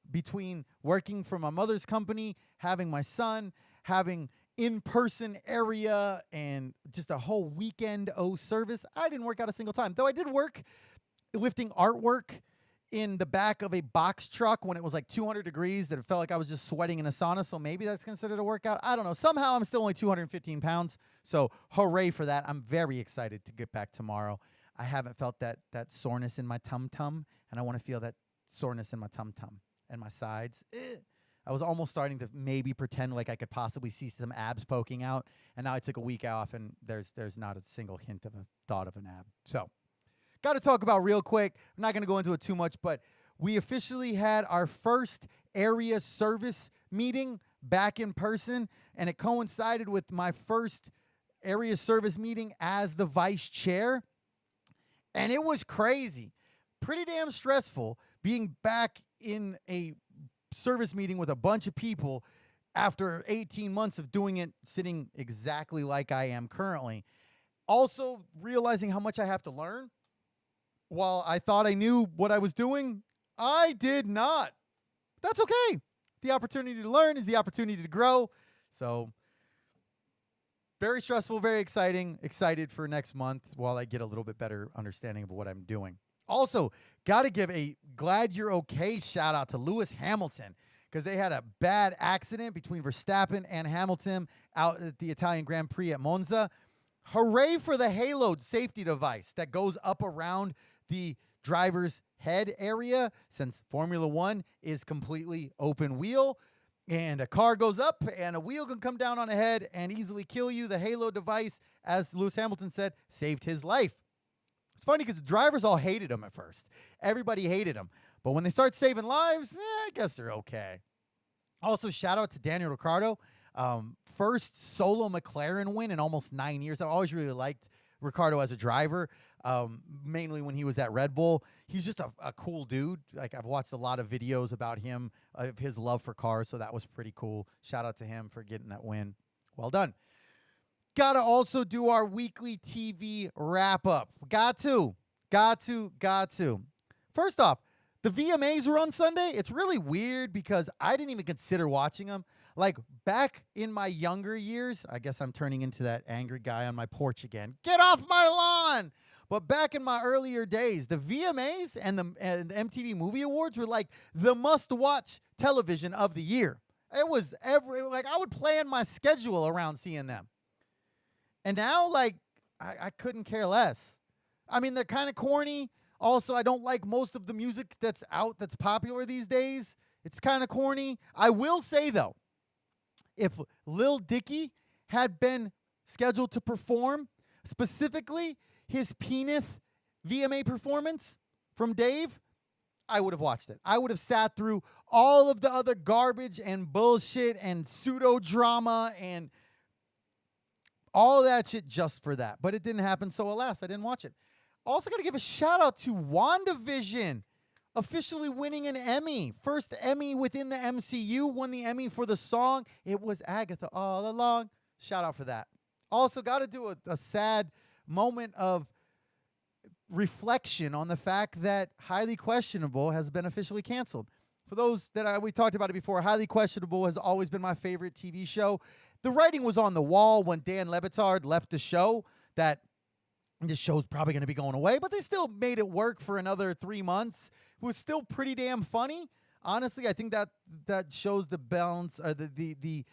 Between working for my mother's company, having my son, having in-person area, and just a whole weekend service, I didn't work out a single time. Though I did work lifting artwork in the back of a box truck when it was like 200 degrees that it felt like I was just sweating in a sauna, so maybe that's considered a workout. I don't know. Somehow I'm still only 215 pounds, so hooray for that. I'm very excited to get back tomorrow. I haven't felt that soreness in my tum-tum, and I want to feel that soreness in my tum-tum and my sides. I was almost starting to maybe pretend like I could possibly see some abs poking out, and now I took a week off, and there's not a single hint of a thought of an ab. So got to talk about real quick. I'm not going to go into it too much, but we officially had our first area service meeting back in person, and it coincided with my first area service meeting as the vice chair, and it was crazy. Pretty damn stressful being back in a service meeting with a bunch of people after 18 months of doing it, sitting exactly like I am currently. Also realizing how much I have to learn. While I thought I knew what I was doing, I did not. That's okay. The opportunity to learn is the opportunity to grow. So very stressful, very exciting. Excited for next month while I get a little bit better understanding of what I'm doing. Also, got to give a glad you're okay shout out to Lewis Hamilton because they had a bad accident between Verstappen and Hamilton out at the Italian Grand Prix at Monza. Hooray for the Halo safety device that goes up around the driver's head area, since Formula One is completely open wheel and a car goes up and a wheel can come down on a head and easily kill you. The Halo device, as Lewis Hamilton said, saved his life. It's funny because the drivers all hated him at first. Everybody hated him. But when they start saving lives, I guess they're okay. Also, shout out to Daniel Ricciardo. First solo McLaren win in almost 9 years. I've always really liked Ricciardo as a driver, mainly when he was at Red Bull. He's just a cool dude. Like, I've watched a lot of videos about him, of his love for cars, so that was pretty cool. Shout out to him for getting that win. Well done. Got to also do our weekly TV wrap-up. Got to. First off, the VMAs were on Sunday. It's really weird because I didn't even consider watching them. Like, back in my younger years, I guess I'm turning into that angry guy on my porch again. Get off my lawn! But back in my earlier days, the VMAs and the MTV Movie Awards were like the must-watch television of the year. It was I would plan my schedule around seeing them. And now, like, I couldn't care less. I mean, they're kind of corny. Also, I don't like most of the music that's out that's popular these days. It's kind of corny. I will say, though, if Lil Dicky had been scheduled to perform, specifically his Penis VMA performance from Dave, I would have watched it. I would have sat through all of the other garbage and bullshit and pseudo drama and all that shit just for that. But it didn't happen, so alas, I didn't watch it. Also got to give a shout out to WandaVision officially winning an Emmy. First Emmy within the MCU, won the Emmy for the song. It was Agatha all along. Shout out for that. Also got to do a sad moment of reflection on the fact that Highly Questionable has been officially canceled. For those that we talked about it before, Highly Questionable has always been my favorite TV show. The writing was on the wall when Dan Le Batard left the show that this show's probably going to be going away, but they still made it work for another 3 months. It was still pretty damn funny. Honestly, I think that shows the balance, the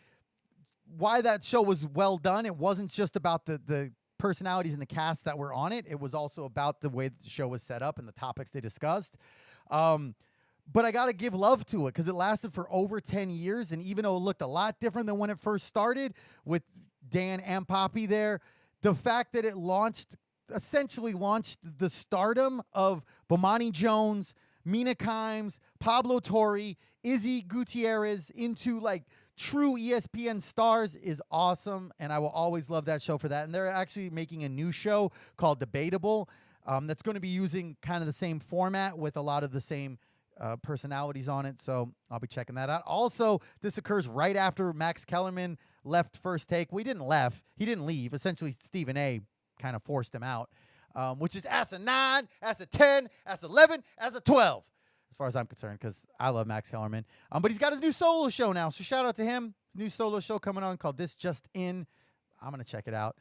why that show was well done. It wasn't just about the personalities and the cast that were on it. It was also about the way that the show was set up and the topics they discussed. But I got to give love to it because it lasted for over 10 years. And even though it looked a lot different than when it first started with Dan and Poppy there, the fact that it essentially launched the stardom of Bomani Jones, Mina Kimes, Pablo Torre, Izzy Gutierrez into like true ESPN stars is awesome. And I will always love that show for that. And they're actually making a new show called Debatable that's going to be using kind of the same format with a lot of the same personalities on it. So I'll be checking that out. Also, this occurs right after Max Kellerman left First Take. He didn't leave. Essentially, Stephen A kind of forced him out, which is as a 9, as a 10, as 11, as a 12, as far as I'm concerned, because I love Max Kellerman. But he's got his new solo show now, so shout out to him. New solo show coming on called This Just In. I'm going to check it out.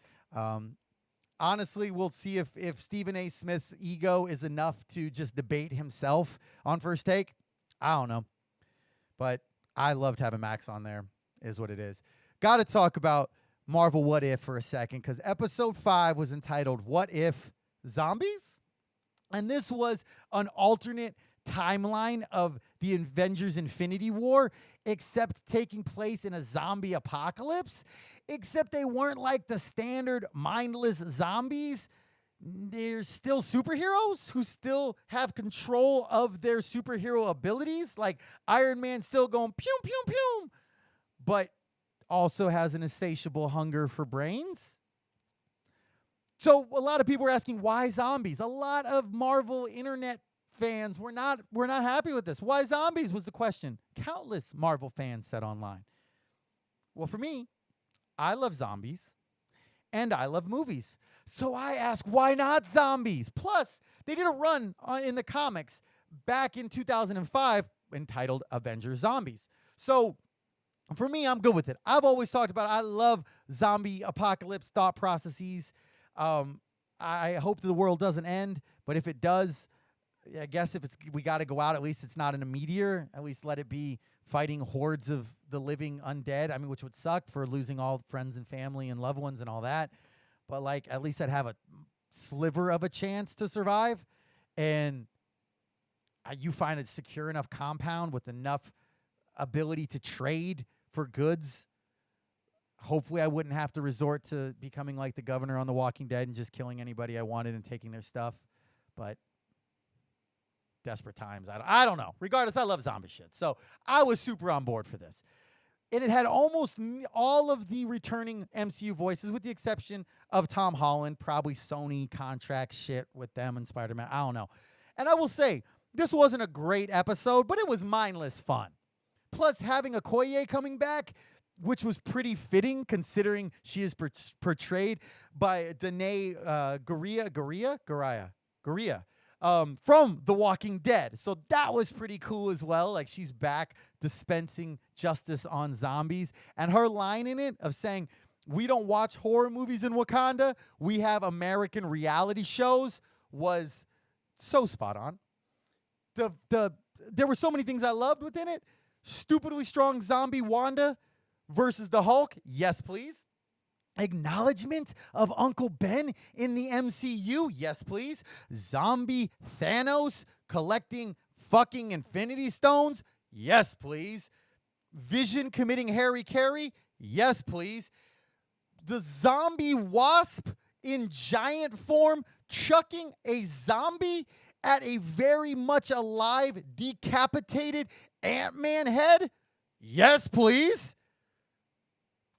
Honestly, we'll see if Stephen A. Smith's ego is enough to just debate himself on First Take. I don't know. But I loved having Max on there, is what it is. Got to talk about Marvel What If for a second, because episode 5 was entitled What If Zombies? And this was an alternate timeline of the Avengers Infinity War, except taking place in a zombie apocalypse. Except they weren't like the standard mindless zombies. They're still superheroes who still have control of their superhero abilities. Like Iron Man still going pew, pew, pew, but also has an insatiable hunger for brains. So a lot of people are asking, why zombies? A lot of Marvel internet fans were not happy with this. Why zombies was the question. Countless Marvel fans said online. Well, for me, I love zombies and I love movies. So I ask, why not zombies? Plus, they did a run in the comics back in 2005 entitled Avengers Zombies. So for me, I'm good with it. I've always talked about I love zombie apocalypse thought processes. I hope that the world doesn't end, but if it does, I guess if we got to go out, at least it's not in a meteor. At least let it be fighting hordes of the living undead. I mean, which would suck for losing all friends and family and loved ones and all that. But like, at least I'd have a sliver of a chance to survive. And you find a secure enough compound with enough ability to trade for goods. Hopefully I wouldn't have to resort to becoming like the governor on The Walking Dead and just killing anybody I wanted and taking their stuff. But desperate times. I don't know. Regardless, I love zombie shit. So I was super on board for this. And it had almost all of the returning MCU voices, with the exception of Tom Holland, probably Sony contract shit with them and Spider-Man. I don't know. And I will say, this wasn't a great episode, but it was mindless fun. Plus, having Okoye coming back, which was pretty fitting considering she is portrayed by Danae Gurira from The Walking Dead. So that was pretty cool as well. Like, she's back dispensing justice on zombies. And her line in it of saying, we don't watch horror movies in Wakanda, we have American reality shows, was so spot on. There were so many things I loved within it. Stupidly strong zombie Wanda versus the Hulk, yes please. Acknowledgement of Uncle Ben in the MCU, yes please. Zombie Thanos collecting fucking Infinity Stones, yes please. Vision committing Harry Carey, yes please. The zombie Wasp in giant form chucking a zombie at a very much alive, decapitated Ant-Man head, yes please.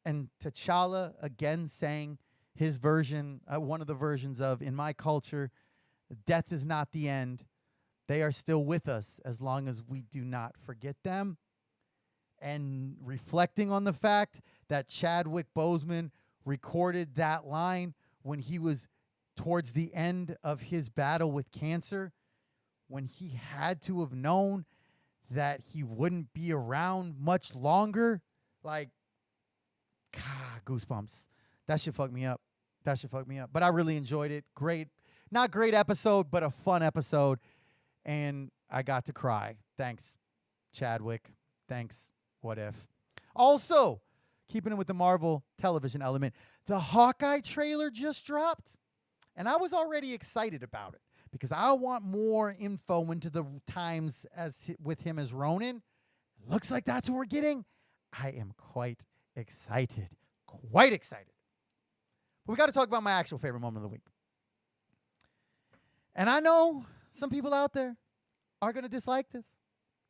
And T'Challa again saying his version, one of the versions of, in my culture, death is not the end. They are still with us as long as we do not forget them. And reflecting on the fact that Chadwick Boseman recorded that line when he was towards the end of his battle with cancer, when he had to have known that he wouldn't be around much longer. Like, God, goosebumps. That shit fucked me up. But I really enjoyed it. Great. Not great episode, but a fun episode. And I got to cry. Thanks, Chadwick. Thanks, What If. Also, keeping it with the Marvel television element, the Hawkeye trailer just dropped. And I was already excited about it because I want more info into the times with him as Ronin. Looks like that's what we're getting. I am quite excited. But we got to talk about my actual favorite moment of the week. And I know some people out there are going to dislike this.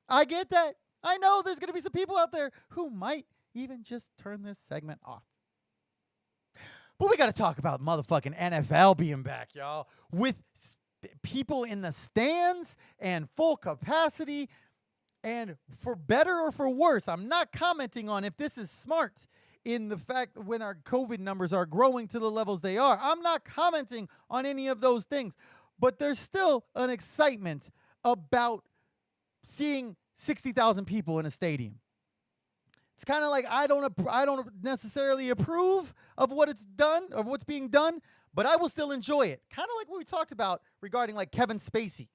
I get that. I know there's going to be some people out there who might even just turn this segment off. But we got to talk about motherfucking NFL being back, y'all, with people in the stands and full capacity. And for better or for worse, I'm not commenting on if this is smart in the fact when our COVID numbers are growing to the levels they are. I'm not commenting on any of those things. But there's still an excitement about seeing 60,000 people in a stadium. It's kind of like I don't necessarily approve of what it's done, of what's being done, but I will still enjoy it. Kind of like what we talked about regarding like Kevin Spacey.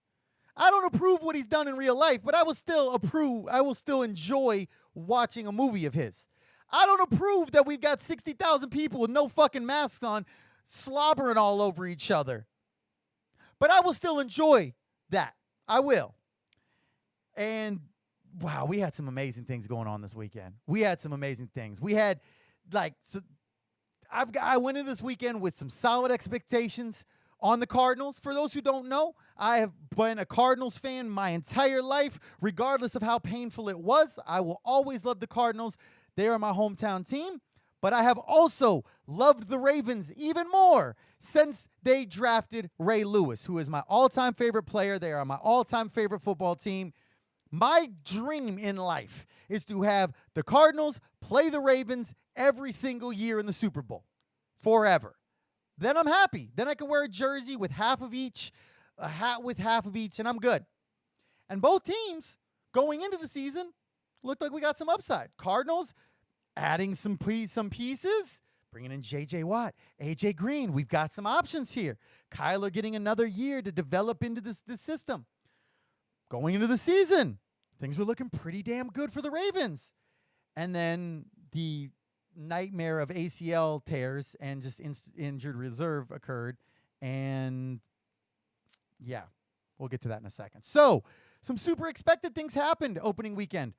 I don't approve what he's done in real life, but I will still enjoy watching a movie of his. I don't approve that we've got 60,000 people with no fucking masks on slobbering all over each other. But I will still enjoy that. I will. And wow, we had some amazing things going on this weekend. We had some amazing things. We had I went into this weekend with some solid expectations on the Cardinals. For those who don't know, I have been a Cardinals fan my entire life, regardless of how painful it was. I will always love the Cardinals. They are my hometown team. But I have also loved the Ravens even more since they drafted Ray Lewis, who is my all-time favorite player. They are my all-time favorite football team. My dream in life is to have the Cardinals play the Ravens every single year in the Super Bowl forever. Then I'm happy. Then I can wear a jersey with half of each, a hat with half of each, and I'm good. And both teams going into the season looked like we got some upside. Cardinals adding some pieces, bringing in J.J. Watt, A.J. Green. We've got some options here. Kyler getting another year to develop into this system. Going into the season, things were looking pretty damn good for the Ravens. And then the nightmare of ACL tears and just injured reserve occurred. And yeah, we'll get to that in a second. So some super expected things happened opening weekend.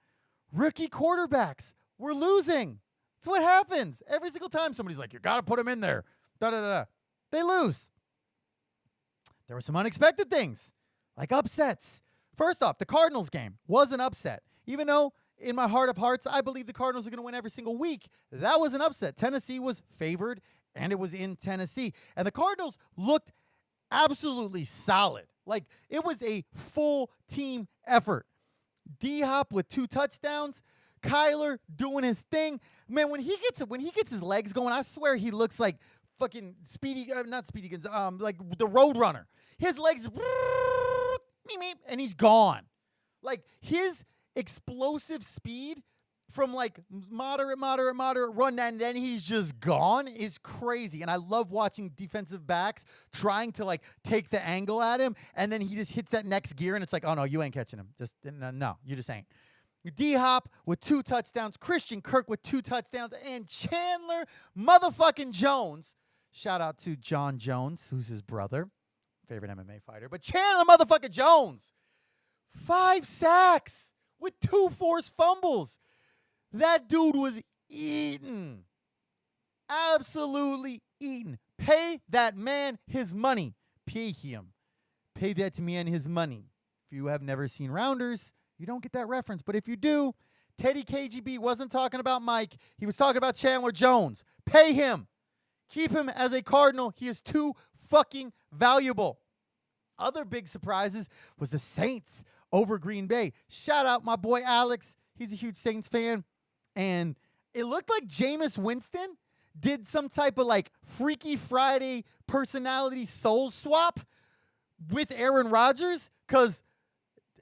Rookie quarterbacks were losing. That's what happens. Every single time somebody's like, you got to put him in there. Da-da-da-da. They lose. There were some unexpected things, like upsets. First off, the Cardinals game was an upset. Even though in my heart of hearts, I believe the Cardinals are going to win every single week, that was an upset. Tennessee was favored, and it was in Tennessee. And the Cardinals looked absolutely solid. Like, it was a full team effort. D-Hop with 2 touchdowns. Kyler doing his thing. Man, when he gets his legs going, I swear he looks like fucking not Speedy Gonzalez, like the Roadrunner. His legs, and he's gone. Like, his explosive speed from like moderate run, and then he's just gone is crazy. And I love watching defensive backs trying to like take the angle at him, and then he just hits that next gear, and it's like, oh no, you ain't catching him. Just no, you just ain't. D-Hop with 2 touchdowns, Christian Kirk with 2 touchdowns, and Chandler motherfucking Jones. Shout out to John Jones, who's his brother, favorite MMA fighter. But Chandler motherfucking Jones, 5 sacks with 2 forced fumbles. That dude was eating. Absolutely eating. Pay that man his money. Pay him. Pay that man his money. If you have never seen Rounders, you don't get that reference. But if you do, Teddy KGB wasn't talking about Mike. He was talking about Chandler Jones. Pay him. Keep him as a Cardinal. He is too fucking valuable. Other big surprises was the Saints over Green Bay. Shout out my boy Alex. He's a huge Saints fan. And it looked like Jameis Winston did some type of like Freaky Friday personality soul swap with Aaron Rodgers, because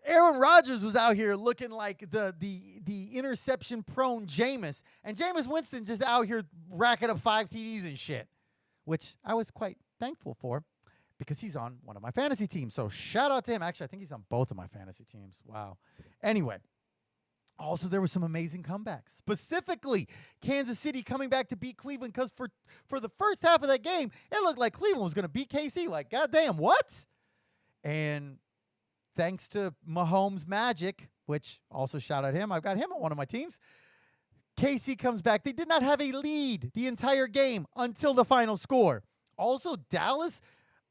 Aaron Rodgers was out here looking like the interception-prone Jameis, and Jameis Winston just out here racking up 5 TDs and shit, which I was quite thankful for because he's on one of my fantasy teams. So shout out to him. Actually, I think he's on both of my fantasy teams. Wow. Anyway, also there were some amazing comebacks. Specifically, Kansas City coming back to beat Cleveland, because for the first half of that game, it looked like Cleveland was going to beat KC. Like, goddamn, what? And thanks to Mahomes' magic, which also shout out him. I've got him on one of my teams. KC comes back. They did not have a lead the entire game until the final score. Also, Dallas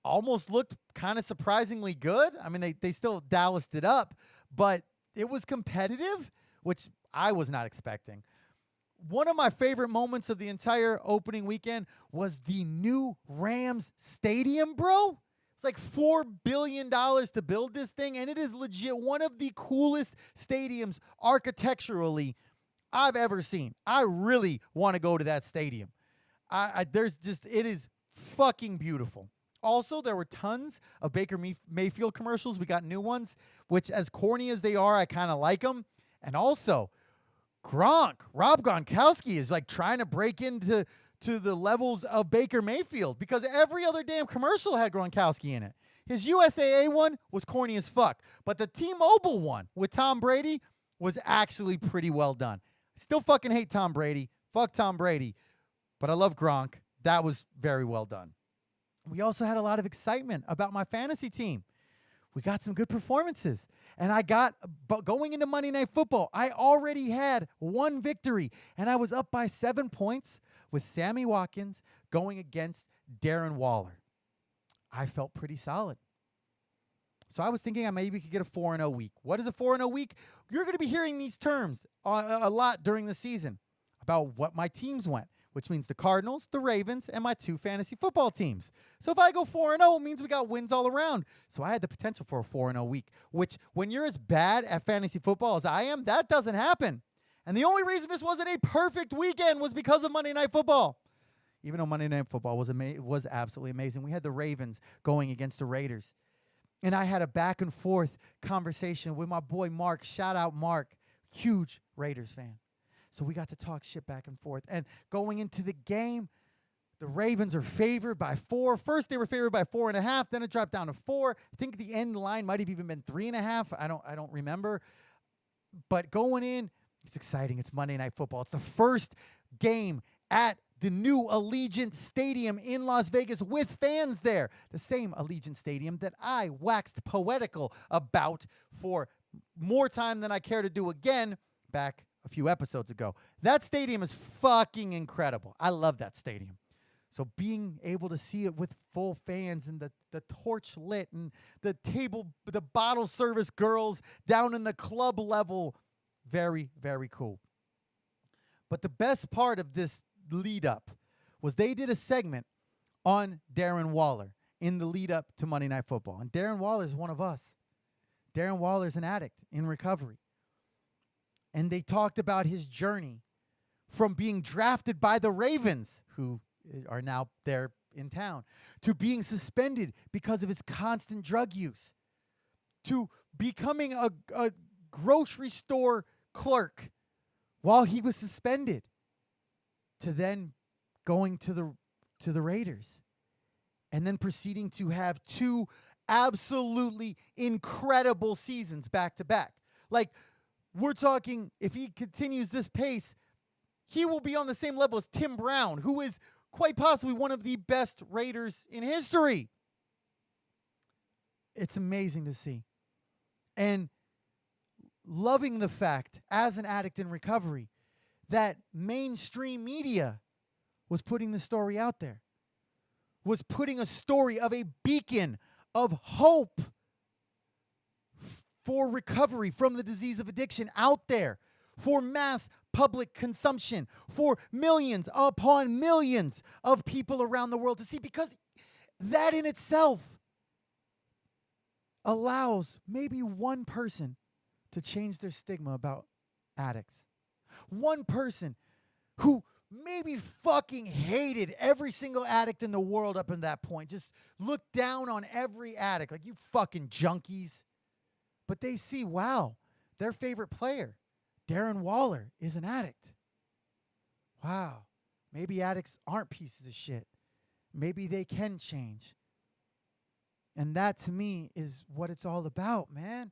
almost looked kind of surprisingly good. I mean, they still Dallased it up, but it was competitive, which I was not expecting. One of my favorite moments of the entire opening weekend was the new Rams stadium, bro. It's like $4 billion to build this thing, and it is legit one of the coolest stadiums architecturally I've ever seen. I really want to go to that stadium. It is fucking beautiful. Also, there were tons of Baker Mayfield commercials. We got new ones, which, as corny as they are, I kind of like them. And also, Rob Gronkowski is like trying to break into the levels of Baker Mayfield, because every other damn commercial had Gronkowski in it. His USAA one was corny as fuck, but the T-Mobile one with Tom Brady was actually pretty well done. Still fucking hate Tom Brady. Fuck Tom Brady. But I love Gronk. That was very well done. We also had a lot of excitement about my fantasy team. We got some good performances. And but going into Monday Night Football, I already had 1 victory, and I was up by 7 points with Sammy Watkins going against Darren Waller. I felt pretty solid. So I was thinking I maybe could get a 4-0 week. What is a 4-0 week? You're going to be hearing these terms a lot during the season about what my teams went. which means the Cardinals, the Ravens, and my 2 fantasy football teams. So if I go 4-0, it means we got wins all around. So I had the potential for a 4-0 week, which when you're as bad at fantasy football as I am, that doesn't happen. And the only reason this wasn't a perfect weekend was because of Monday Night Football. Even though Monday Night Football was absolutely amazing. We had the Ravens going against the Raiders. And I had a back and forth conversation with my boy Mark. Shout out Mark, huge Raiders fan. So we got to talk shit back and forth. And going into the game, the Ravens are favored by 4. First, they were favored by 4.5. Then it dropped down to 4. I think the end line might have even been 3.5. I don't remember. But going in, it's exciting. It's Monday Night Football. It's the first game at the new Allegiant Stadium in Las Vegas with fans there. The same Allegiant Stadium that I waxed poetical about for more time than I care to do again back a few episodes ago. That stadium is fucking incredible. I love that stadium. So being able to see it with full fans and the torch lit and the bottle service girls down in the club level, very, very cool. But the best part of this lead up was they did a segment on Darren Waller in the lead up to Monday Night Football. And Darren Waller is one of us. Darren Waller is an addict in recovery. And they talked about his journey from being drafted by the Ravens, who are now there in town, to being suspended because of his constant drug use, to becoming a grocery store clerk while he was suspended, to then going to the Raiders, and then proceeding to have 2 absolutely incredible seasons back to back. Like, we're talking, if he continues this pace, he will be on the same level as Tim Brown, who is quite possibly one of the best Raiders in history. It's amazing to see. And loving the fact, as an addict in recovery, that mainstream media was putting the story out there, was putting a story of a beacon of hope for recovery from the disease of addiction out there, for mass public consumption, for millions upon millions of people around the world to see, because that in itself allows maybe one person to change their stigma about addicts. One person who maybe fucking hated every single addict in the world up in that point, just looked down on every addict, like, you fucking junkies. But they see, wow, their favorite player, Darren Waller, is an addict. Wow, maybe addicts aren't pieces of shit. Maybe they can change. And that, to me, is what it's all about, man.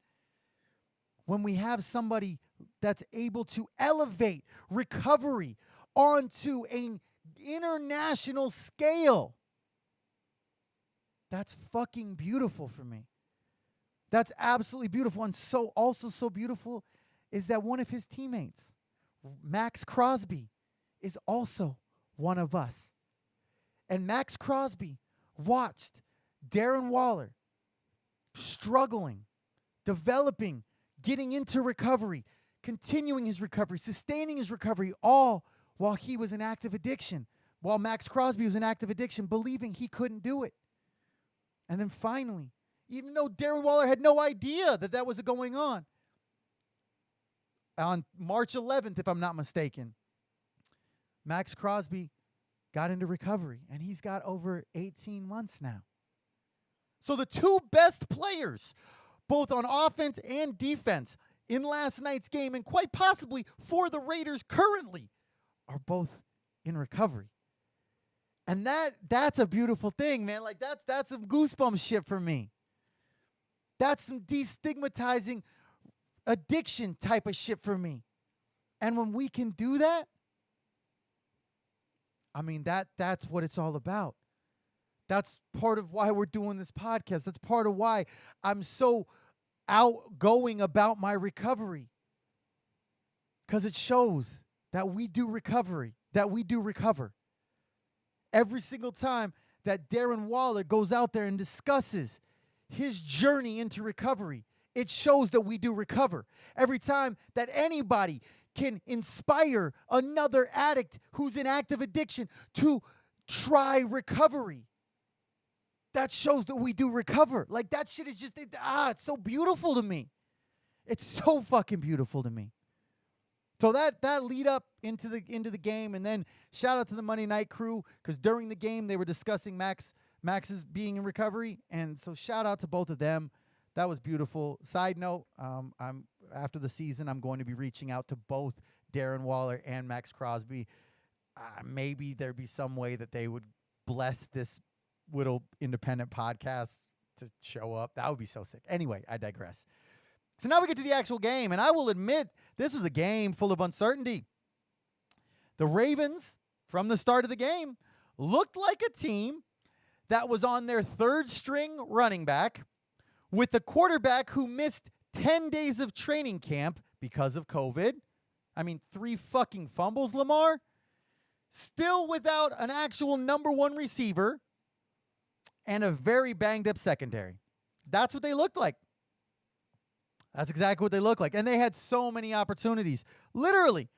When we have somebody that's able to elevate recovery onto an international scale, that's fucking beautiful for me. That's absolutely beautiful. And also so beautiful is that one of his teammates, Max Crosby, is also one of us. And Max Crosby watched Darren Waller struggling, developing, getting into recovery, continuing his recovery, sustaining his recovery, all while he was in active addiction, while Max Crosby was in active addiction, believing he couldn't do it. And then finally, even though Darren Waller had no idea that was going on March 11th, if I'm not mistaken, Max Crosby got into recovery, and he's got over 18 months now. So the 2 best players, both on offense and defense, in last night's game, and quite possibly for the Raiders currently, are both in recovery. And that's a beautiful thing, man. Like, that's some goosebumps shit for me. That's some destigmatizing addiction type of shit for me. And when we can do that, I mean, that's what it's all about. That's part of why we're doing this podcast. That's part of why I'm so outgoing about my recovery. Because it shows that we do recovery, that we do recover. Every single time that Darren Waller goes out there and discusses his journey into recovery, it shows that we do recover. Every time that anybody can inspire another addict who's in active addiction to try recovery. That shows that we do recover. Like, that shit is just, it's so beautiful to me. It's so fucking beautiful to me. So that lead up into the game, and then shout out to the Monday Night crew, because during the game they were discussing Max's being in recovery, and so shout out to both of them. That was beautiful. Side note, I'm after the season, I'm going to be reaching out to both Darren Waller and Max Crosby. Maybe there'd be some way that they would bless this little independent podcast to show up. That would be so sick. Anyway, I digress. So now we get to the actual game, and I will admit this was a game full of uncertainty. The Ravens, from the start of the game, looked like a team that was on their third string running back with a quarterback who missed 10 days of training camp because of COVID. I mean, 3 fucking fumbles, Lamar. Still without an actual number 1 receiver and a very banged up secondary. That's what they looked like. That's exactly what they look like. And they had so many opportunities, literally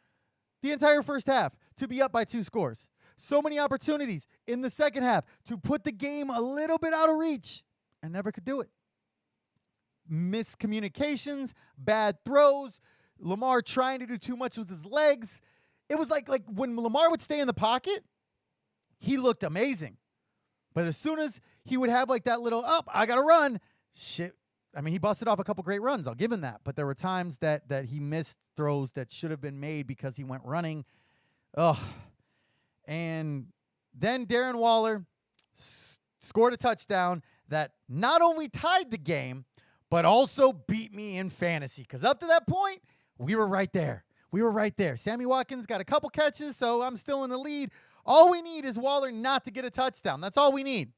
the entire first half, to be up by 2 scores. So many opportunities in the second half to put the game a little bit out of reach, and never could do it. Miscommunications, bad throws, Lamar trying to do too much with his legs. It was like when Lamar would stay in the pocket, he looked amazing. But as soon as he would have like that little, I got to run, shit. I mean, he busted off a couple great runs. I'll give him that. But there were times that he missed throws that should have been made because he went running. And then Darren Waller scored a touchdown that not only tied the game, but also beat me in fantasy. Because up to that point, we were right there. Sammy Watkins got a couple catches, so I'm still in the lead. All we need is Waller not to get a touchdown. That's all we need.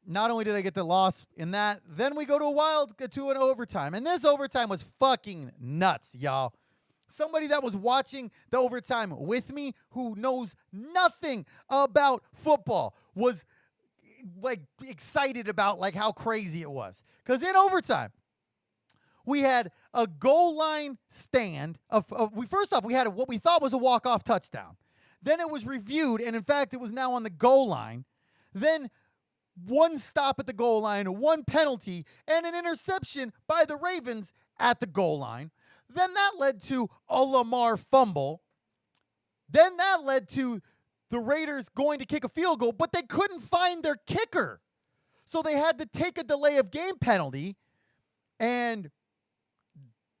Not only did I get the loss in that, then we go to an overtime. And this overtime was fucking nuts, y'all. Somebody that was watching the overtime with me who knows nothing about football was like excited about like how crazy it was. Because in overtime, we had a goal line stand. First off, we had what we thought was a walk-off touchdown. Then it was reviewed, and in fact, it was now on the goal line. Then 1 stop at the goal line, 1 penalty, and an interception by the Ravens at the goal line. Then that led to a Lamar fumble. Then that led to the Raiders going to kick a field goal, but they couldn't find their kicker. So they had to take a delay of game penalty, and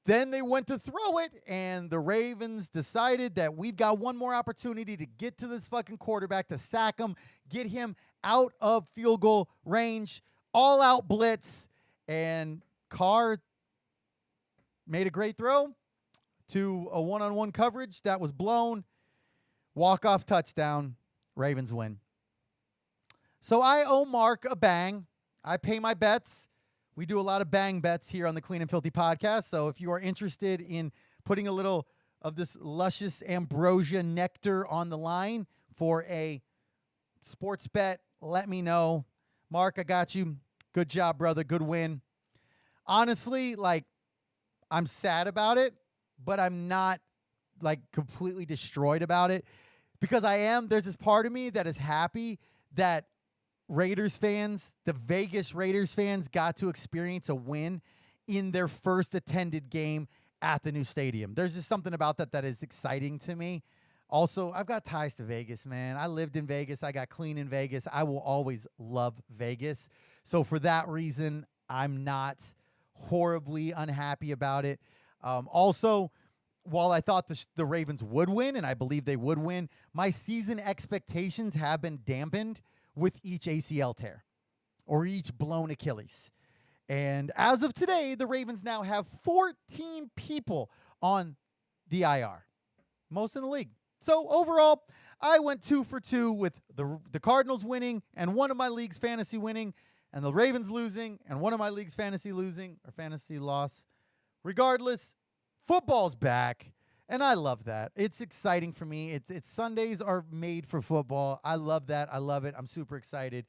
then they went to throw it, and the Ravens decided that we've got one more opportunity to get to this fucking quarterback, to sack him, get him out of field goal range, all-out blitz, and Carr made a great throw to a one-on-one coverage that was blown. Walk-off touchdown. Ravens win. So I owe Mark a bang. I pay my bets. We do a lot of bang bets here on the Clean and Filthy podcast. So if you are interested in putting a little of this luscious ambrosia nectar on the line for a sports bet, let me know. Mark, I got you. Good job, brother. Good win. Honestly, like, I'm sad about it, but I'm not like completely destroyed about it, because there's this part of me that is happy that Raiders fans, the Vegas Raiders fans, got to experience a win in their first attended game at the new stadium. There's just something about that is exciting to me. Also, I've got ties to Vegas, man. I lived in Vegas. I got clean in Vegas. I will always love Vegas. So for that reason, I'm not horribly unhappy about it. Also, while I thought the Ravens would win, and I believe they would win, my season expectations have been dampened with each ACL tear or each blown Achilles. And as of today, the Ravens now have 14 people on the IR, most in the league. So overall, I went 2 for 2 with the Cardinals winning and one of my league's fantasy winning, and the Ravens losing and one of my league's fantasy losing or fantasy loss. Regardless, football's back, and I love that. It's exciting for me. It's Sundays are made for football. I love that. I love it. I'm super excited.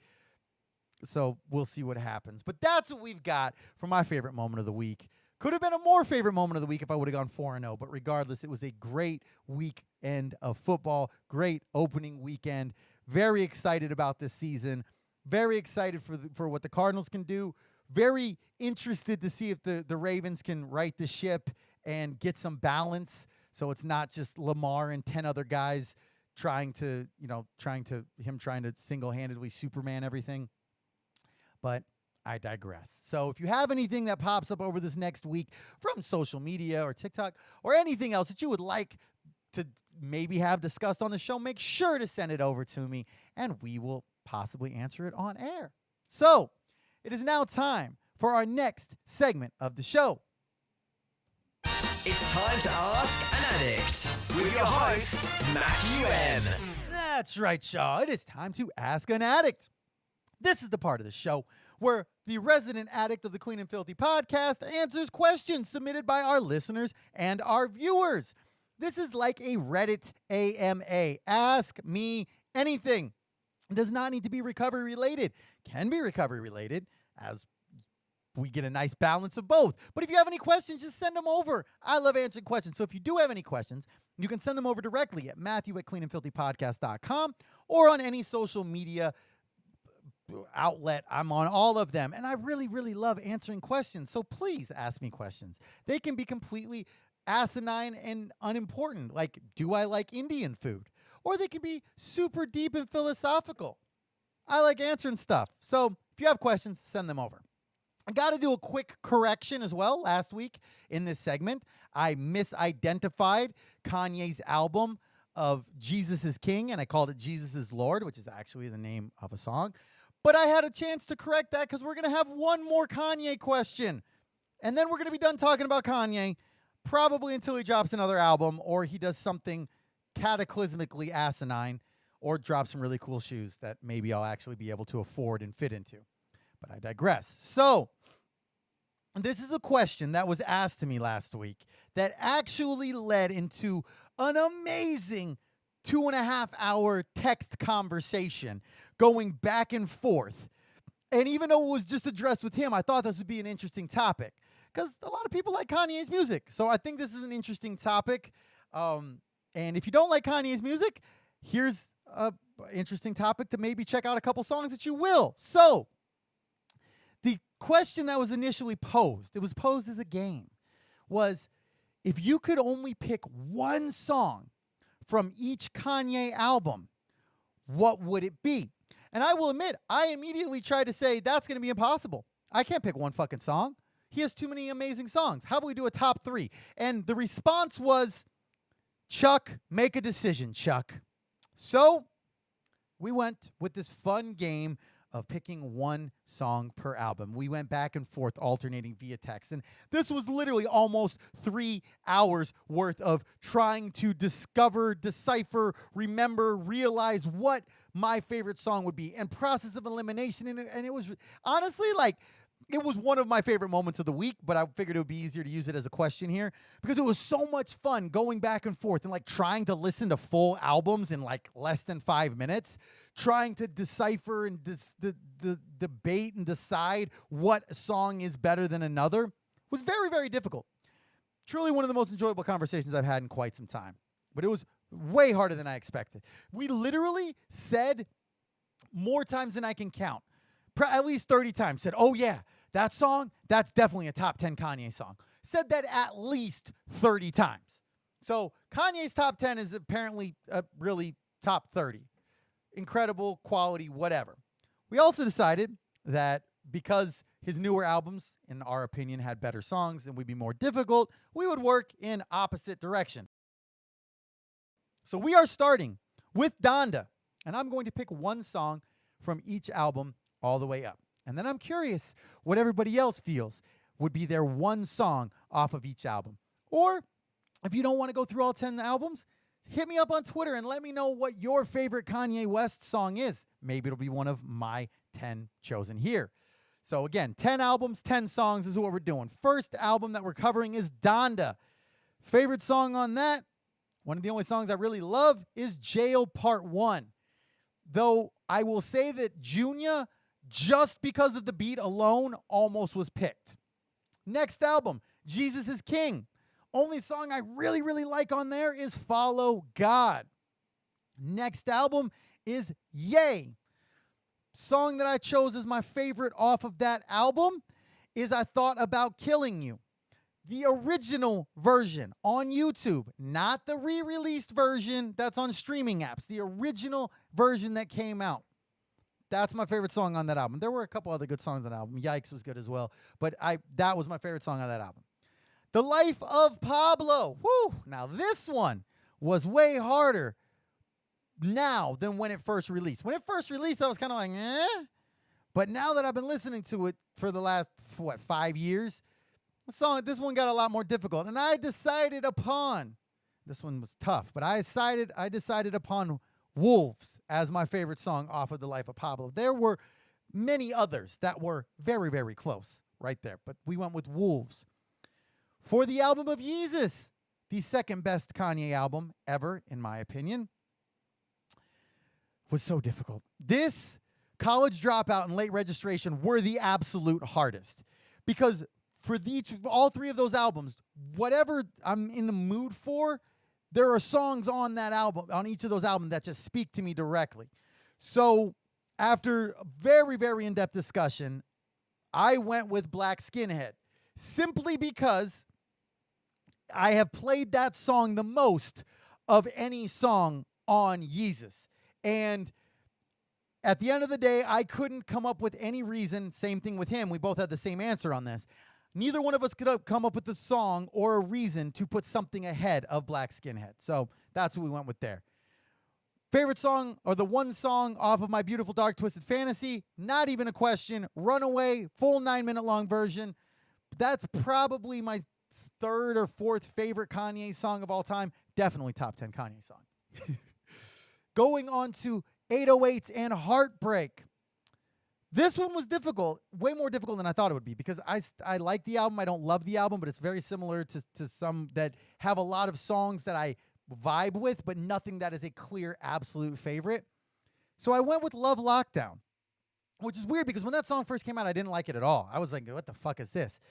So we'll see what happens. But that's what we've got for my favorite moment of the week. Could have been a more favorite moment of the week if I would have gone 4-0. But regardless, it was a great weekend of football. Great opening weekend. Very excited about this season. Very excited for what the Cardinals can do. Very interested to see if the Ravens can right the ship and get some balance. So it's not just Lamar and 10 other guys trying to single-handedly Superman everything. But I digress. So if you have anything that pops up over this next week from social media or TikTok or anything else that you would like to maybe have discussed on the show, make sure to send it over to me, and we will possibly answer it on air. So it is now time for our next segment of the show. It's time to Ask an Addict with your host, Matthew M. That's right, y'all. It is time to Ask an Addict. This is the part of the show where the resident addict of the Clean and Filthy podcast answers questions submitted by our listeners and our viewers. This is like a Reddit AMA. Ask me anything. It does not need to be recovery related. Can be recovery related, as we get a nice balance of both. But if you have any questions, just send them over. I love answering questions. So if you do have any questions, you can send them over directly at Matthew@CleanAndFilthyPodcast.com or on any social media outlet. I'm on all of them. And I really, really love answering questions. So please ask me questions. They can be completely asinine and unimportant. Like, do I like Indian food? Or they can be super deep and philosophical. I like answering stuff. So if you have questions, send them over. I got to do a quick correction as well. Last week in this segment, I misidentified Kanye's album of Jesus is King, and I called it Jesus is Lord, which is actually the name of a song. But I had a chance to correct that because we're going to have one more Kanye question. And then we're going to be done talking about Kanye, probably until he drops another album or he does something cataclysmically asinine or drops some really cool shoes that maybe I'll actually be able to afford and fit into. But I digress. So this is a question that was asked to me last week that actually led into an amazing 2.5-hour text conversation going back and forth. And even though it was just addressed with him, I thought this would be an interesting topic because a lot of people like Kanye's music. So I think this is an interesting topic. And if you don't like Kanye's music, here's an interesting topic to maybe check out a couple songs that you will. So the question that was initially posed, it was posed as a game, was if you could only pick one song from each Kanye album, what would it be? And I will admit, I immediately tried to say that's going to be impossible. I can't pick one fucking song. He has too many amazing songs. How about we do a top 3? And the response was, Chuck, make a decision, Chuck. So we went with this fun game of picking one song per album. We went back and forth alternating via text. And this was literally almost 3 hours worth of trying to discover, decipher, remember, realize what my favorite song would be and process of elimination. And it was honestly like, it was one of my favorite moments of the week, but I figured it would be easier to use it as a question here because it was so much fun going back and forth and like trying to listen to full albums in like less than 5 minutes, trying to decipher and debate and decide what song is better than another was very, very difficult. Truly one of the most enjoyable conversations I've had in quite some time, but it was way harder than I expected. We literally said more times than I can count. At least 30 times said, oh yeah, that song, that's definitely a top 10 Kanye song. Said that at least 30 times. So Kanye's top 10 is apparently really top 30. Incredible, quality, whatever. We also decided that because his newer albums, in our opinion, had better songs and would be more difficult, we would work in opposite direction. So we are starting with Donda, and I'm going to pick one song from each album all the way up. And then I'm curious what everybody else feels would be their one song off of each album. Or if you don't want to go through all 10 albums, hit me up on Twitter and let me know what your favorite Kanye West song is. Maybe it'll be one of my 10 chosen here. So again, 10 albums, 10 songs is what we're doing. First album that we're covering is Donda. Favorite song on that, one of the only songs I really love, is Jail Part 1. Though I will say that Junior, just because of the beat alone, almost was picked. Next album Jesus is King. Only song I really, really like on there is Follow God. Next album is Yay. Song that I chose as my favorite off of that album is I Thought About Killing You. The original version on YouTube, not the re-released version that's on streaming apps. The original version that came out. That's my favorite song on that album. There were a couple other good songs on that album. Yikes was good as well. But that was my favorite song on that album. The Life of Pablo. Woo! Now this one was way harder now than when it first released. When it first released, I was kind of like, eh? But now that I've been listening to it for the last, 5 years, this one got a lot more difficult. And I decided upon, this one was tough, but I decided upon Wolves as my favorite song off of The Life of Pablo. There were many others that were very, very close right there, but we went with Wolves. For the album of Yeezus, the second best Kanye album ever, in my opinion, was so difficult. This, College Dropout, and Late Registration were the absolute hardest. Because for all three of those albums, whatever I'm in the mood for, there are songs on that album, on each of those albums, that just speak to me directly. So after a very, very in-depth discussion, I went with Black Skinhead. Simply because I have played that song the most of any song on Yeezus. And at the end of the day, I couldn't come up with any reason. Same thing with him. We both had the same answer on this. Neither one of us could have come up with a song or a reason to put something ahead of Black Skinhead. So that's what we went with there. Favorite song, or the one song off of My Beautiful Dark Twisted Fantasy, not even a question. Runaway, full 9-minute long version. That's probably my third or fourth favorite Kanye song of all time. Definitely top 10 Kanye song. Going on to 808s and Heartbreak. This one was difficult, way more difficult than I thought it would be, because I like the album. I don't love the album, but it's very similar to some that have a lot of songs that I vibe with, but nothing that is a clear absolute favorite. So I went with Love Lockdown, which is weird because when that song first came out, I didn't like it at all. I was like, what the fuck is this?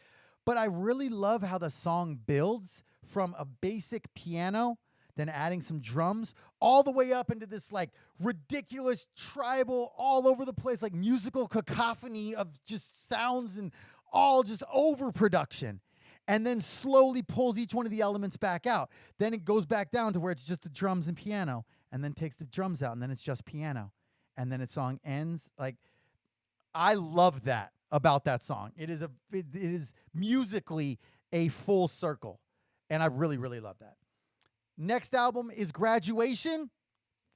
But I really love how the song builds from a basic piano, then adding some drums, all the way up into this like ridiculous tribal, all over the place, like musical cacophony of just sounds and all just overproduction. And then slowly pulls each one of the elements back out. Then it goes back down to where it's just the drums and piano, and then takes the drums out, and then it's just piano. And then its song ends. Like, I love that about that song. It is musically a full circle. And I really, really love that. Next album is Graduation.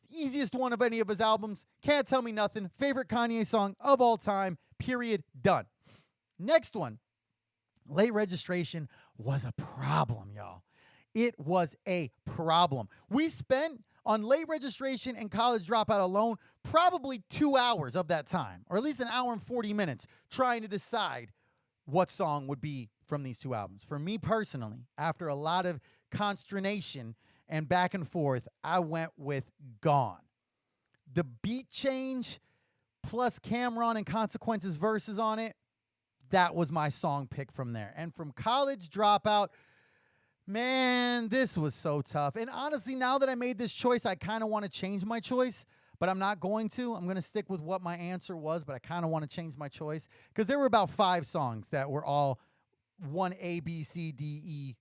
Easiest one of any of his albums. Can't Tell Me Nothing. Favorite Kanye song of all time. Period. Done. Next one. Late Registration was a problem, y'all. It was a problem. We spent on Late Registration and College Dropout alone probably 2 hours of that time, or at least an hour and 40 minutes, trying to decide what song would be from these two albums. For me personally, after a lot of consternation and back and forth, I went with Gone. The beat change plus Cameron and Consequences verses on it, that was my song pick from there. And from College Dropout, man, this was so tough. And honestly, now that I made this choice, I kind of want to change my choice, but I'm not going to. I'm going to stick with what my answer was, but I kind of want to change my choice because there were about 5 songs that were all one A, B, C, D, E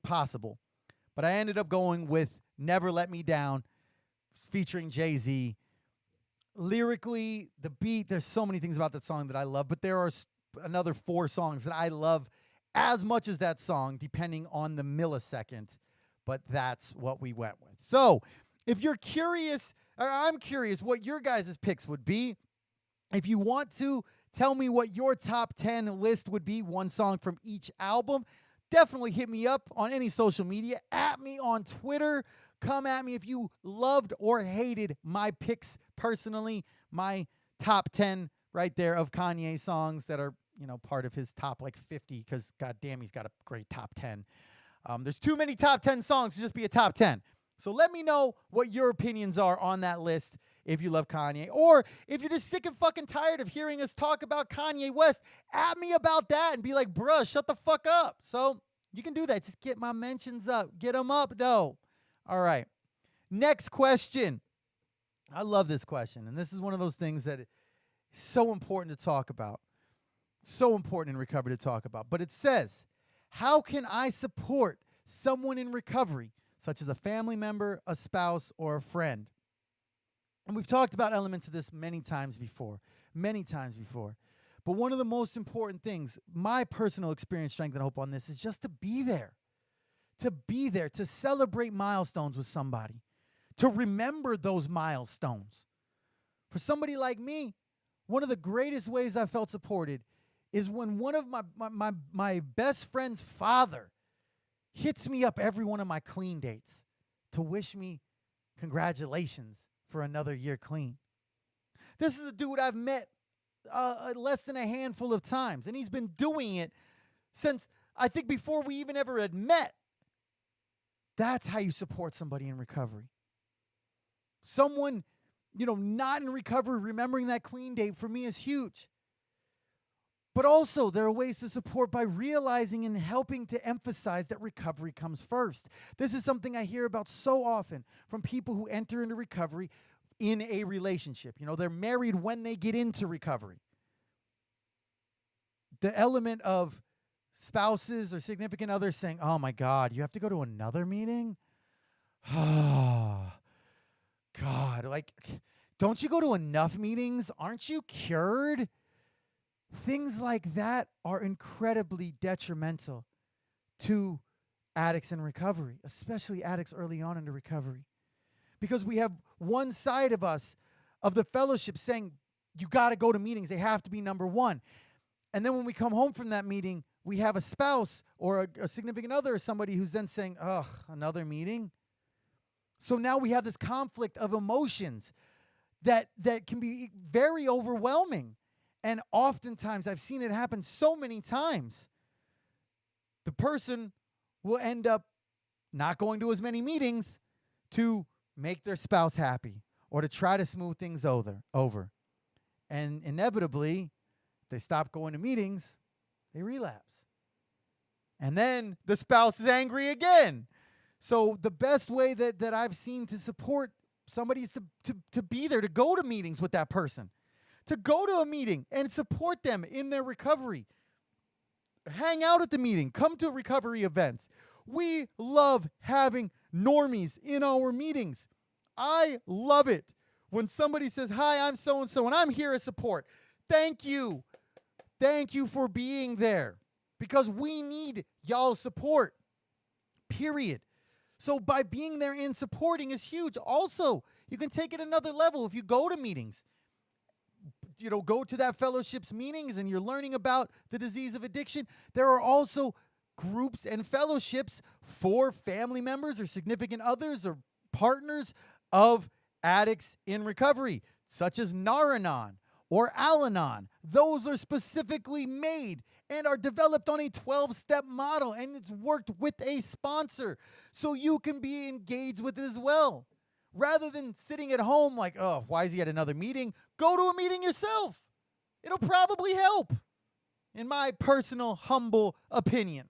possible. But I ended up going with Never Let Me Down, featuring Jay-Z. Lyrically, the beat, there's so many things about that song that I love, but there are another 4 songs that I love as much as that song, depending on the millisecond. But that's what we went with. So if you're curious, or I'm curious what your guys' picks would be, if you want to tell me what your top 10 list would be, one song from each album, definitely hit me up on any social media, at me on Twitter. Come at me if you loved or hated my picks personally, my top 10 right there of Kanye songs that are, part of his top like 50, because goddamn, he's got a great top 10. There's too many top 10 songs to just be a top 10. So let me know what your opinions are on that list. if you love Kanye. Or if you're just sick and fucking tired of hearing us talk about Kanye West, at me about that and be like, bruh, shut the fuck up. So you can do that. Just get my mentions up. Get them up, though. All right. Next question. I love this question. And this is one of those things that is so important to talk about. So important in recovery to talk about. But it says, how can I support someone in recovery, such as a family member, a spouse, or a friend? And we've talked about elements of this many times before. But one of the most important things, my personal experience, strength, and hope on this is just to be there. To be there, to celebrate milestones with somebody, to remember those milestones. For somebody like me, one of the greatest ways I felt supported is when one of my best friend's father hits me up every one of my clean dates to wish me congratulations for another year clean. This is a dude I've met less than a handful of times, and he's been doing it since, I think, before we even ever had met. That's how you support somebody in recovery. Someone, not in recovery, remembering that clean date for me is huge. But also, there are ways to support by realizing and helping to emphasize that recovery comes first. This is something I hear about so often from people who enter into recovery in a relationship. They're married when they get into recovery. The element of spouses or significant others saying, oh my God, you have to go to another meeting? Oh, God, don't you go to enough meetings? Aren't you cured? Things like that are incredibly detrimental to addicts in recovery, especially addicts early on into recovery. Because we have one side of us, of the fellowship, saying, you got to go to meetings. They have to be number one. And then when we come home from that meeting, we have a spouse or a significant other or somebody who's then saying, ugh, another meeting? So now we have this conflict of emotions that can be very overwhelming. And oftentimes, I've seen it happen so many times, the person will end up not going to as many meetings to make their spouse happy or to try to smooth things over. And inevitably, they stop going to meetings, they relapse. And then the spouse is angry again. So the best way that I've seen to support somebody is to be there, to go to meetings with that person. To go to a meeting and support them in their recovery. Hang out at the meeting. Come to recovery events. We love having normies in our meetings. I love it when somebody says, hi, I'm so-and-so, and I'm here as support. Thank you. Thank you for being there because we need y'all's support, period. So by being there and supporting is huge. Also, you can take it another level if you go to meetings. Go to that fellowship's meetings and you're learning about the disease of addiction. There are also groups and fellowships for family members or significant others or partners of addicts in recovery, such as Nar-Anon or Al-Anon. Those are specifically made and are developed on a 12-step model, and it's worked with a sponsor so you can be engaged with it as well. Rather than sitting at home like, oh, why is he at another meeting? Go to a meeting yourself. It'll probably help, in my personal, humble opinion.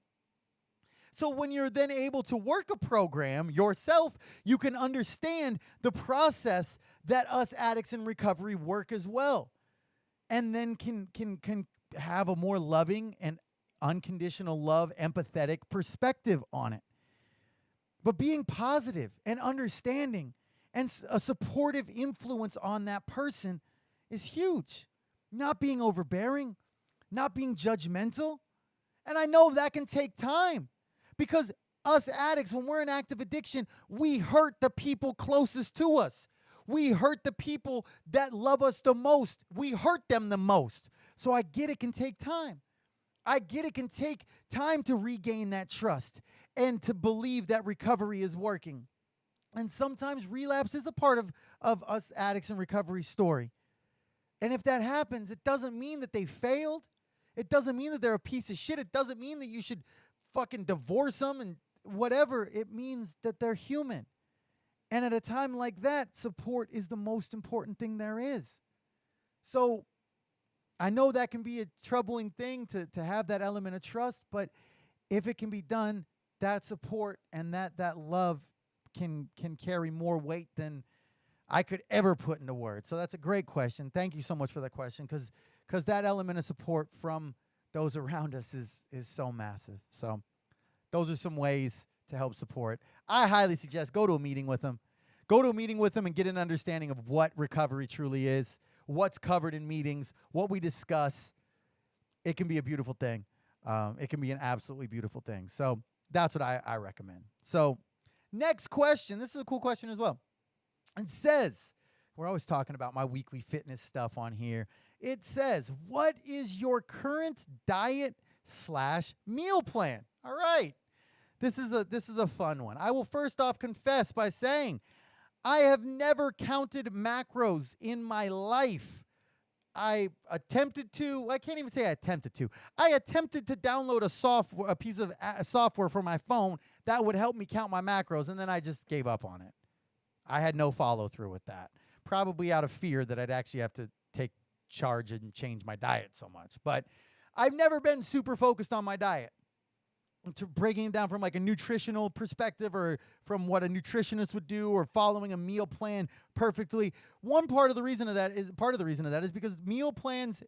So when you're then able to work a program yourself, you can understand the process that us addicts in recovery work as well. And then can have a more loving and unconditional love, empathetic perspective on it. But being positive and understanding and a supportive influence on that person is huge. Not being overbearing, not being judgmental. And I know that can take time because us addicts, when we're in active addiction, we hurt the people closest to us. We hurt the people that love us the most. We hurt them the most. So I get it can take time. I get it can take time to regain that trust and to believe that recovery is working. And sometimes relapse is a part of us addicts in recovery story. And if that happens, it doesn't mean that they failed. It doesn't mean that they're a piece of shit. It doesn't mean that you should fucking divorce them and whatever. It means that they're human. And at a time like that, support is the most important thing there is. So I know that can be a troubling thing to have that element of trust, but if it can be done, that support and that love can carry more weight than I could ever put into words. So that's a great question. Thank you so much for that question, because that element of support from those around us is so massive. So those are some ways to help support. I highly suggest go to a meeting with them. Go to a meeting with them and get an understanding of what recovery truly is, what's covered in meetings, what we discuss. It can be a beautiful thing. It can be an absolutely beautiful thing. So that's what I recommend. So next question. This is a cool question as well. It says, we're always talking about my weekly fitness stuff on here. It says, what is your current diet/meal plan? All right. This is a fun one. I will first off confess by saying I have never counted macros in my life. I attempted to. I can't even say I attempted to. I attempted to download a piece of software for my phone that would help me count my macros, and then I just gave up on it. I had no follow through with that. Probably out of fear that I'd actually have to take charge and change my diet so much. But I've never been super focused on my diet. To breaking it down from like a nutritional perspective or from what a nutritionist would do or following a meal plan perfectly. Part of the reason of that is because meal plans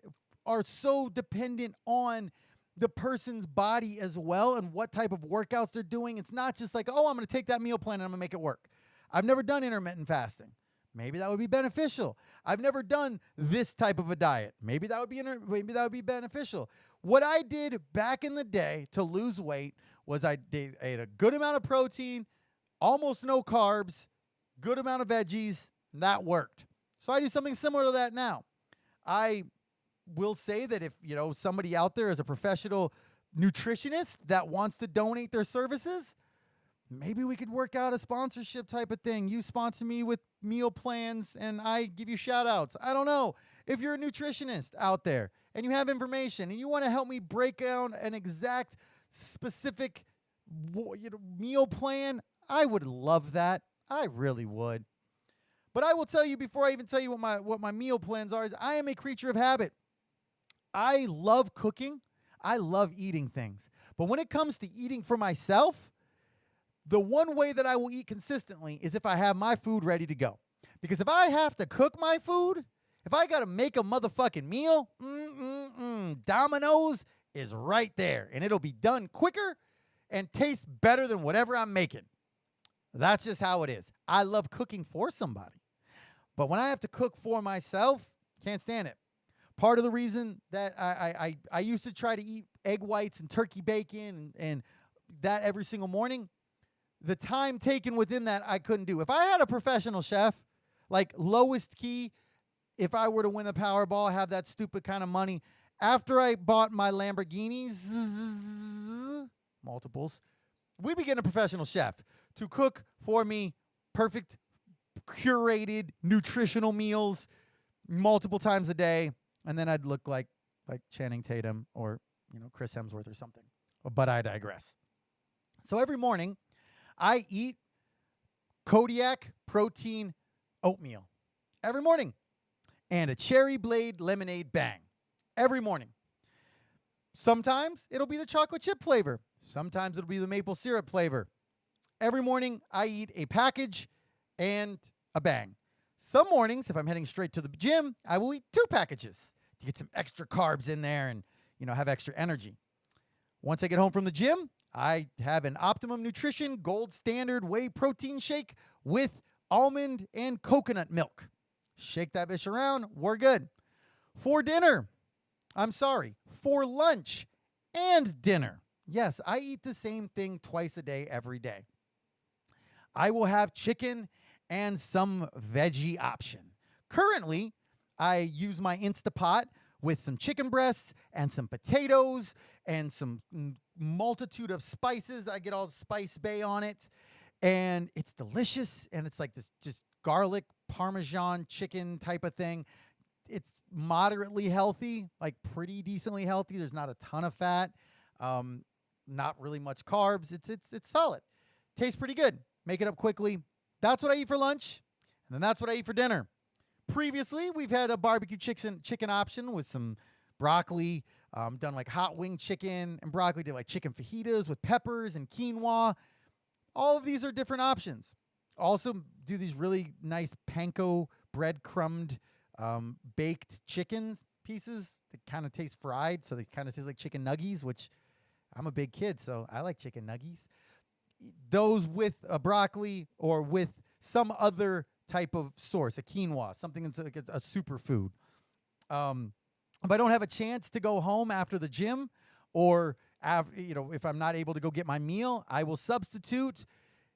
are so dependent on the person's body as well and what type of workouts they're doing. It's not just like, oh, I'm going to take that meal plan and I'm going to make it work. I've never done intermittent fasting. Maybe that would be beneficial. I've never done this type of a diet. Maybe that would be beneficial. What I did back in the day to lose weight was I ate a good amount of protein, almost no carbs, good amount of veggies, and that worked. So I do something similar to that now. I will say that if, somebody out there is a professional nutritionist that wants to donate their services, maybe we could work out a sponsorship type of thing. You sponsor me with meal plans and I give you shout outs. I don't know. If you're a nutritionist out there and you have information and you want to help me break down an exact specific meal plan, I would love that. I really would. But I will tell you before I even tell you what my meal plans are is I am a creature of habit. I love cooking. I love eating things. But when it comes to eating for myself, the one way that I will eat consistently is if I have my food ready to go. Because if I have to cook my food, if I got to make a motherfucking meal, Domino's is right there. And it'll be done quicker and taste better than whatever I'm making. That's just how it is. I love cooking for somebody. But when I have to cook for myself, can't stand it. Part of the reason that I used to try to eat egg whites and turkey bacon and that every single morning, the time taken within that I couldn't do. If I had a professional chef, like lowest key, if I were to win a Powerball, have that stupid kind of money, after I bought my Lamborghinis, multiples, we'd be getting a professional chef to cook for me perfect, curated, nutritional meals multiple times a day, and then I'd look like Channing Tatum or Chris Hemsworth or something. But I digress. So every morning, I eat Kodiak protein oatmeal every morning and a cherry blade lemonade bang every morning. Sometimes it'll be the chocolate chip flavor. Sometimes it'll be the maple syrup flavor. Every morning I eat a package and a bang. Some mornings, if I'm heading straight to the gym, I will eat 2 packages to get some extra carbs in there and have extra energy. Once I get home from the gym, I have an Optimum Nutrition Gold Standard Whey Protein Shake with almond and coconut milk. Shake that bitch around. We're good. For lunch and dinner. Yes, I eat the same thing twice a day, every day. I will have chicken and some veggie option. Currently, I use my Instapot with some chicken breasts and some potatoes and some multitude of spices. I get all Spice Bay on it, and it's delicious, and it's like this just garlic Parmesan chicken type of thing. It's moderately healthy, like pretty decently healthy. There's not a ton of fat, not really much carbs. It's solid. Tastes pretty good. Make it up quickly. that's what I eat for lunch, and then that's what I eat for dinner. Previously, we've had a barbecue chicken option with some broccoli, done like hot wing chicken and broccoli, did like chicken fajitas with peppers and quinoa. All of these are different options. Also do these really nice panko breadcrumbed baked chicken pieces that kind of taste fried, so they kind of taste like chicken nuggies, which I'm a big kid, so I like chicken nuggies. Those with a broccoli or with some other type of source, a quinoa, something that's like a superfood. If I don't have a chance to go home after the gym, or if I'm not able to go get my meal, I will substitute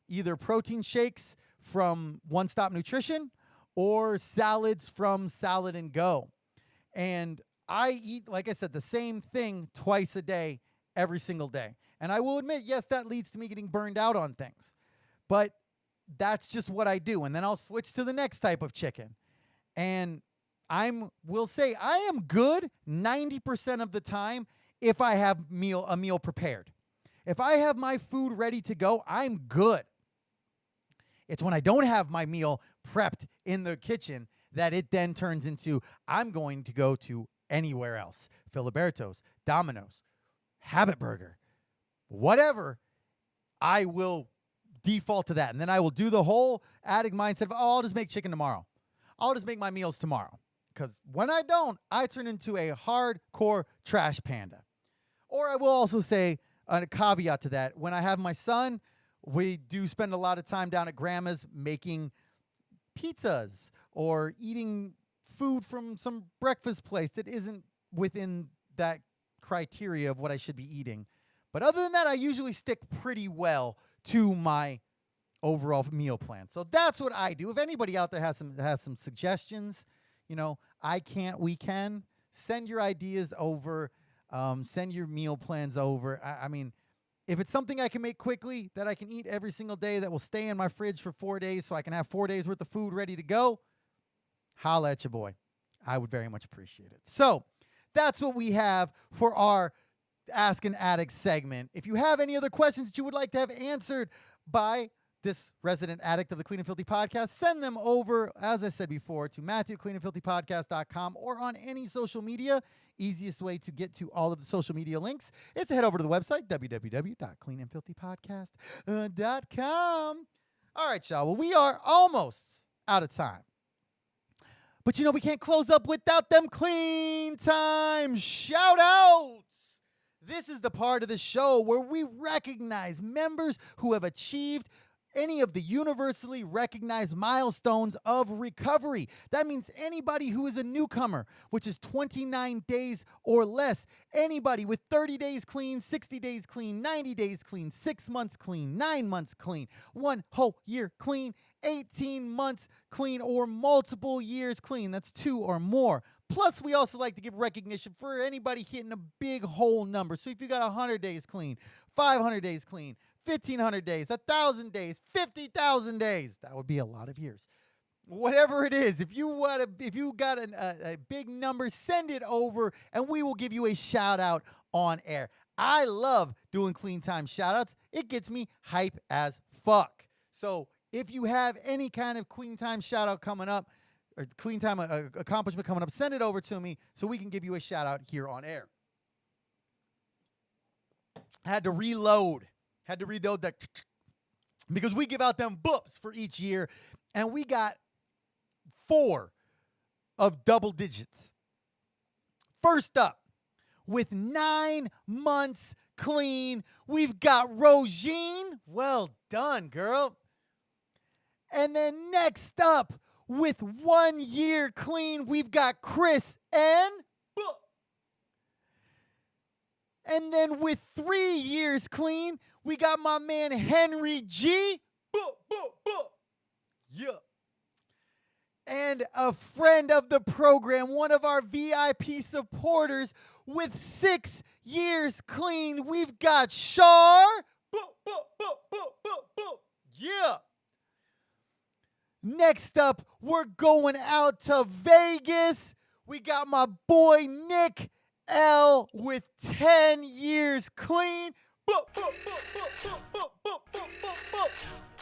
either protein shakes from One Stop Nutrition or salads from Salad and Go. And I eat, like I said, the same thing twice a day, every single day. And I will admit, yes, that leads to me getting burned out on things. But that's just what I do. And then I'll switch to the next type of chicken. And will say I am good 90% of the time if I have a meal prepared. If I have my food ready to go, I'm good. It's when I don't have my meal prepped in the kitchen that it then turns into I'm going to go to anywhere else. Filiberto's, Domino's, Habit Burger, whatever, I will default to that. And then I will do the whole addict mindset of, I'll just make chicken tomorrow. I'll just make my meals tomorrow. Because when I don't, I turn into a hardcore trash panda. Or I will also say a caveat to that. When I have my son, we do spend a lot of time down at Grandma's making pizzas or eating food from some breakfast place that isn't within that criteria of what I should be eating. But other than that, I usually stick pretty well to my overall meal plan. So that's what I do. If anybody out there has some suggestions, we can send your ideas over, send your meal plans over. I mean, if it's something I can make quickly that I can eat every single day that will stay in my fridge for 4 days so I can have 4 days worth of food ready to go, holla at your boy. I would very much appreciate it. So that's what we have for our Ask an Addict segment. If you have any other questions that you would like to have answered by this resident addict of the Clean and Filthy podcast, send them over, as I said before, to Matthew@cleanandfilthypodcast.com or on any social media. Easiest way to get to all of the social media links is to head over to the website, www.cleanandfilthypodcast.com. All right, y'all. Well, we are almost out of time. But we can't close up without them clean time shout outs. This is the part of the show where we recognize members who have achieved any of the universally recognized milestones of recovery. That means anybody who is a newcomer, which is 29 days or less. Anybody with 30 days clean, 60 days clean, 90 days clean, 6 months clean, 9 months clean, 1 whole year clean, 18 months clean, or multiple years clean. That's 2 or more. Plus, we also like to give recognition for anybody hitting a big whole number. So if you got 100 days clean, 500 days clean, 1,500 days, 1,000 days, 50,000 days, that would be a lot of years. Whatever it is, if you got a big number, send it over, and we will give you a shout out on air. I love doing clean time shout outs. It gets me hype as fuck. So if you have any kind of clean time shout out coming up, or clean time accomplishment coming up, send it over to me so we can give you a shout out here on air. Had to reload that because we give out them books for each year, and we got 4 of double digits. First up, with 9 months clean, we've got Rogine. Well done, girl. And then next up, with 1 year clean, we've got Chris N. And then with 3 years clean, we got my man Henry G. Yeah. And a friend of the program, one of our VIP supporters, with 6 years clean, we've got Shar. Yeah. Next up, we're going out to Vegas. We got my boy Nick L with 10 years clean.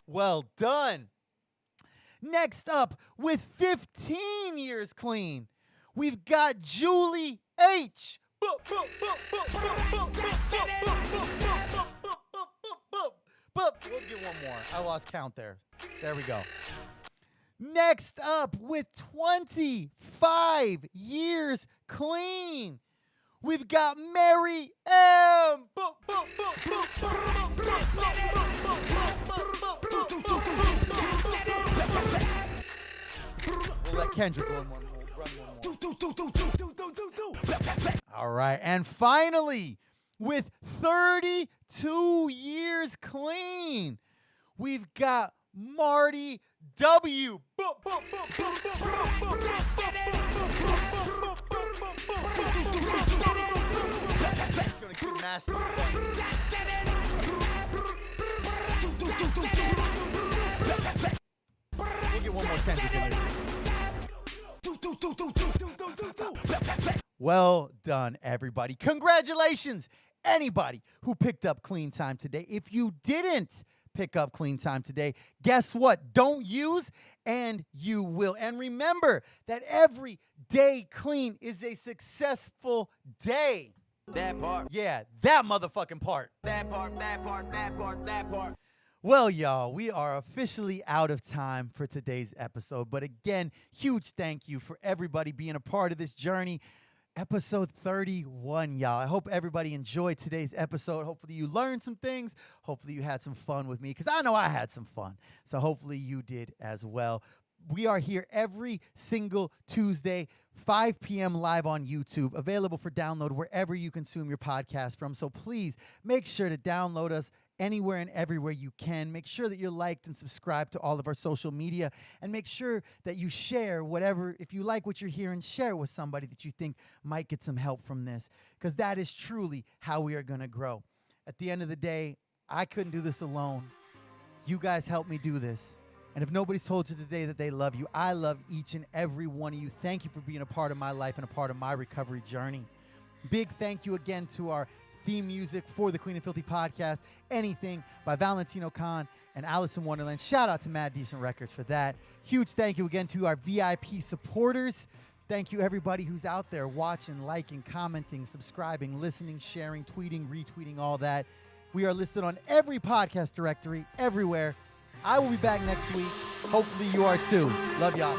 Well done. Next up, with 15 years clean, we've got Julie H. We'll get one more. I lost count there. There we go. Next up, with 25 years clean, we've got Mary M. We'll let Kendrick run one more. All right, and finally, with 32 years clean, we've got Marty W. It's gonna keep mashing the button. We'll get one more Kendrick in there. Well done, everybody. Congratulations, anybody who picked up Clean Time today. If you didn't pick up Clean Time today, guess what? Don't use and you will. And remember that every day clean is a successful day. That part. Yeah, that motherfucking part. That part. Well, y'all, we are officially out of time for today's episode. But again, huge thank you for everybody being a part of this journey. Episode 31, y'all. I hope everybody enjoyed today's episode. Hopefully you learned some things. Hopefully you had some fun with me, because I know I had some fun. So hopefully you did as well. We are here every single Tuesday, 5 p.m. live on YouTube, available for download wherever you consume your podcast from. So please make sure to download us anywhere and everywhere you can. Make sure that you're liked and subscribed to all of our social media, and make sure that you share whatever, if you like what you're hearing, share it with somebody that you think might get some help from this, because that is truly how we are going to grow. At the end of the day, I couldn't do this alone. You guys helped me do this. And if nobody's told you today that they love you, I love each and every one of you. Thank you for being a part of my life and a part of my recovery journey. Big thank you again to our theme music for the Clean and Filthy podcast, Anything by Valentino Khan and Alice in Wonderland. Shout out to Mad Decent Records for that. Huge thank you again to our VIP supporters. Thank you, everybody who's out there watching, liking, commenting, subscribing, listening, sharing, tweeting, retweeting, all that. We are listed on every podcast directory, everywhere. I will be back next week. Hopefully you are too. Love y'all.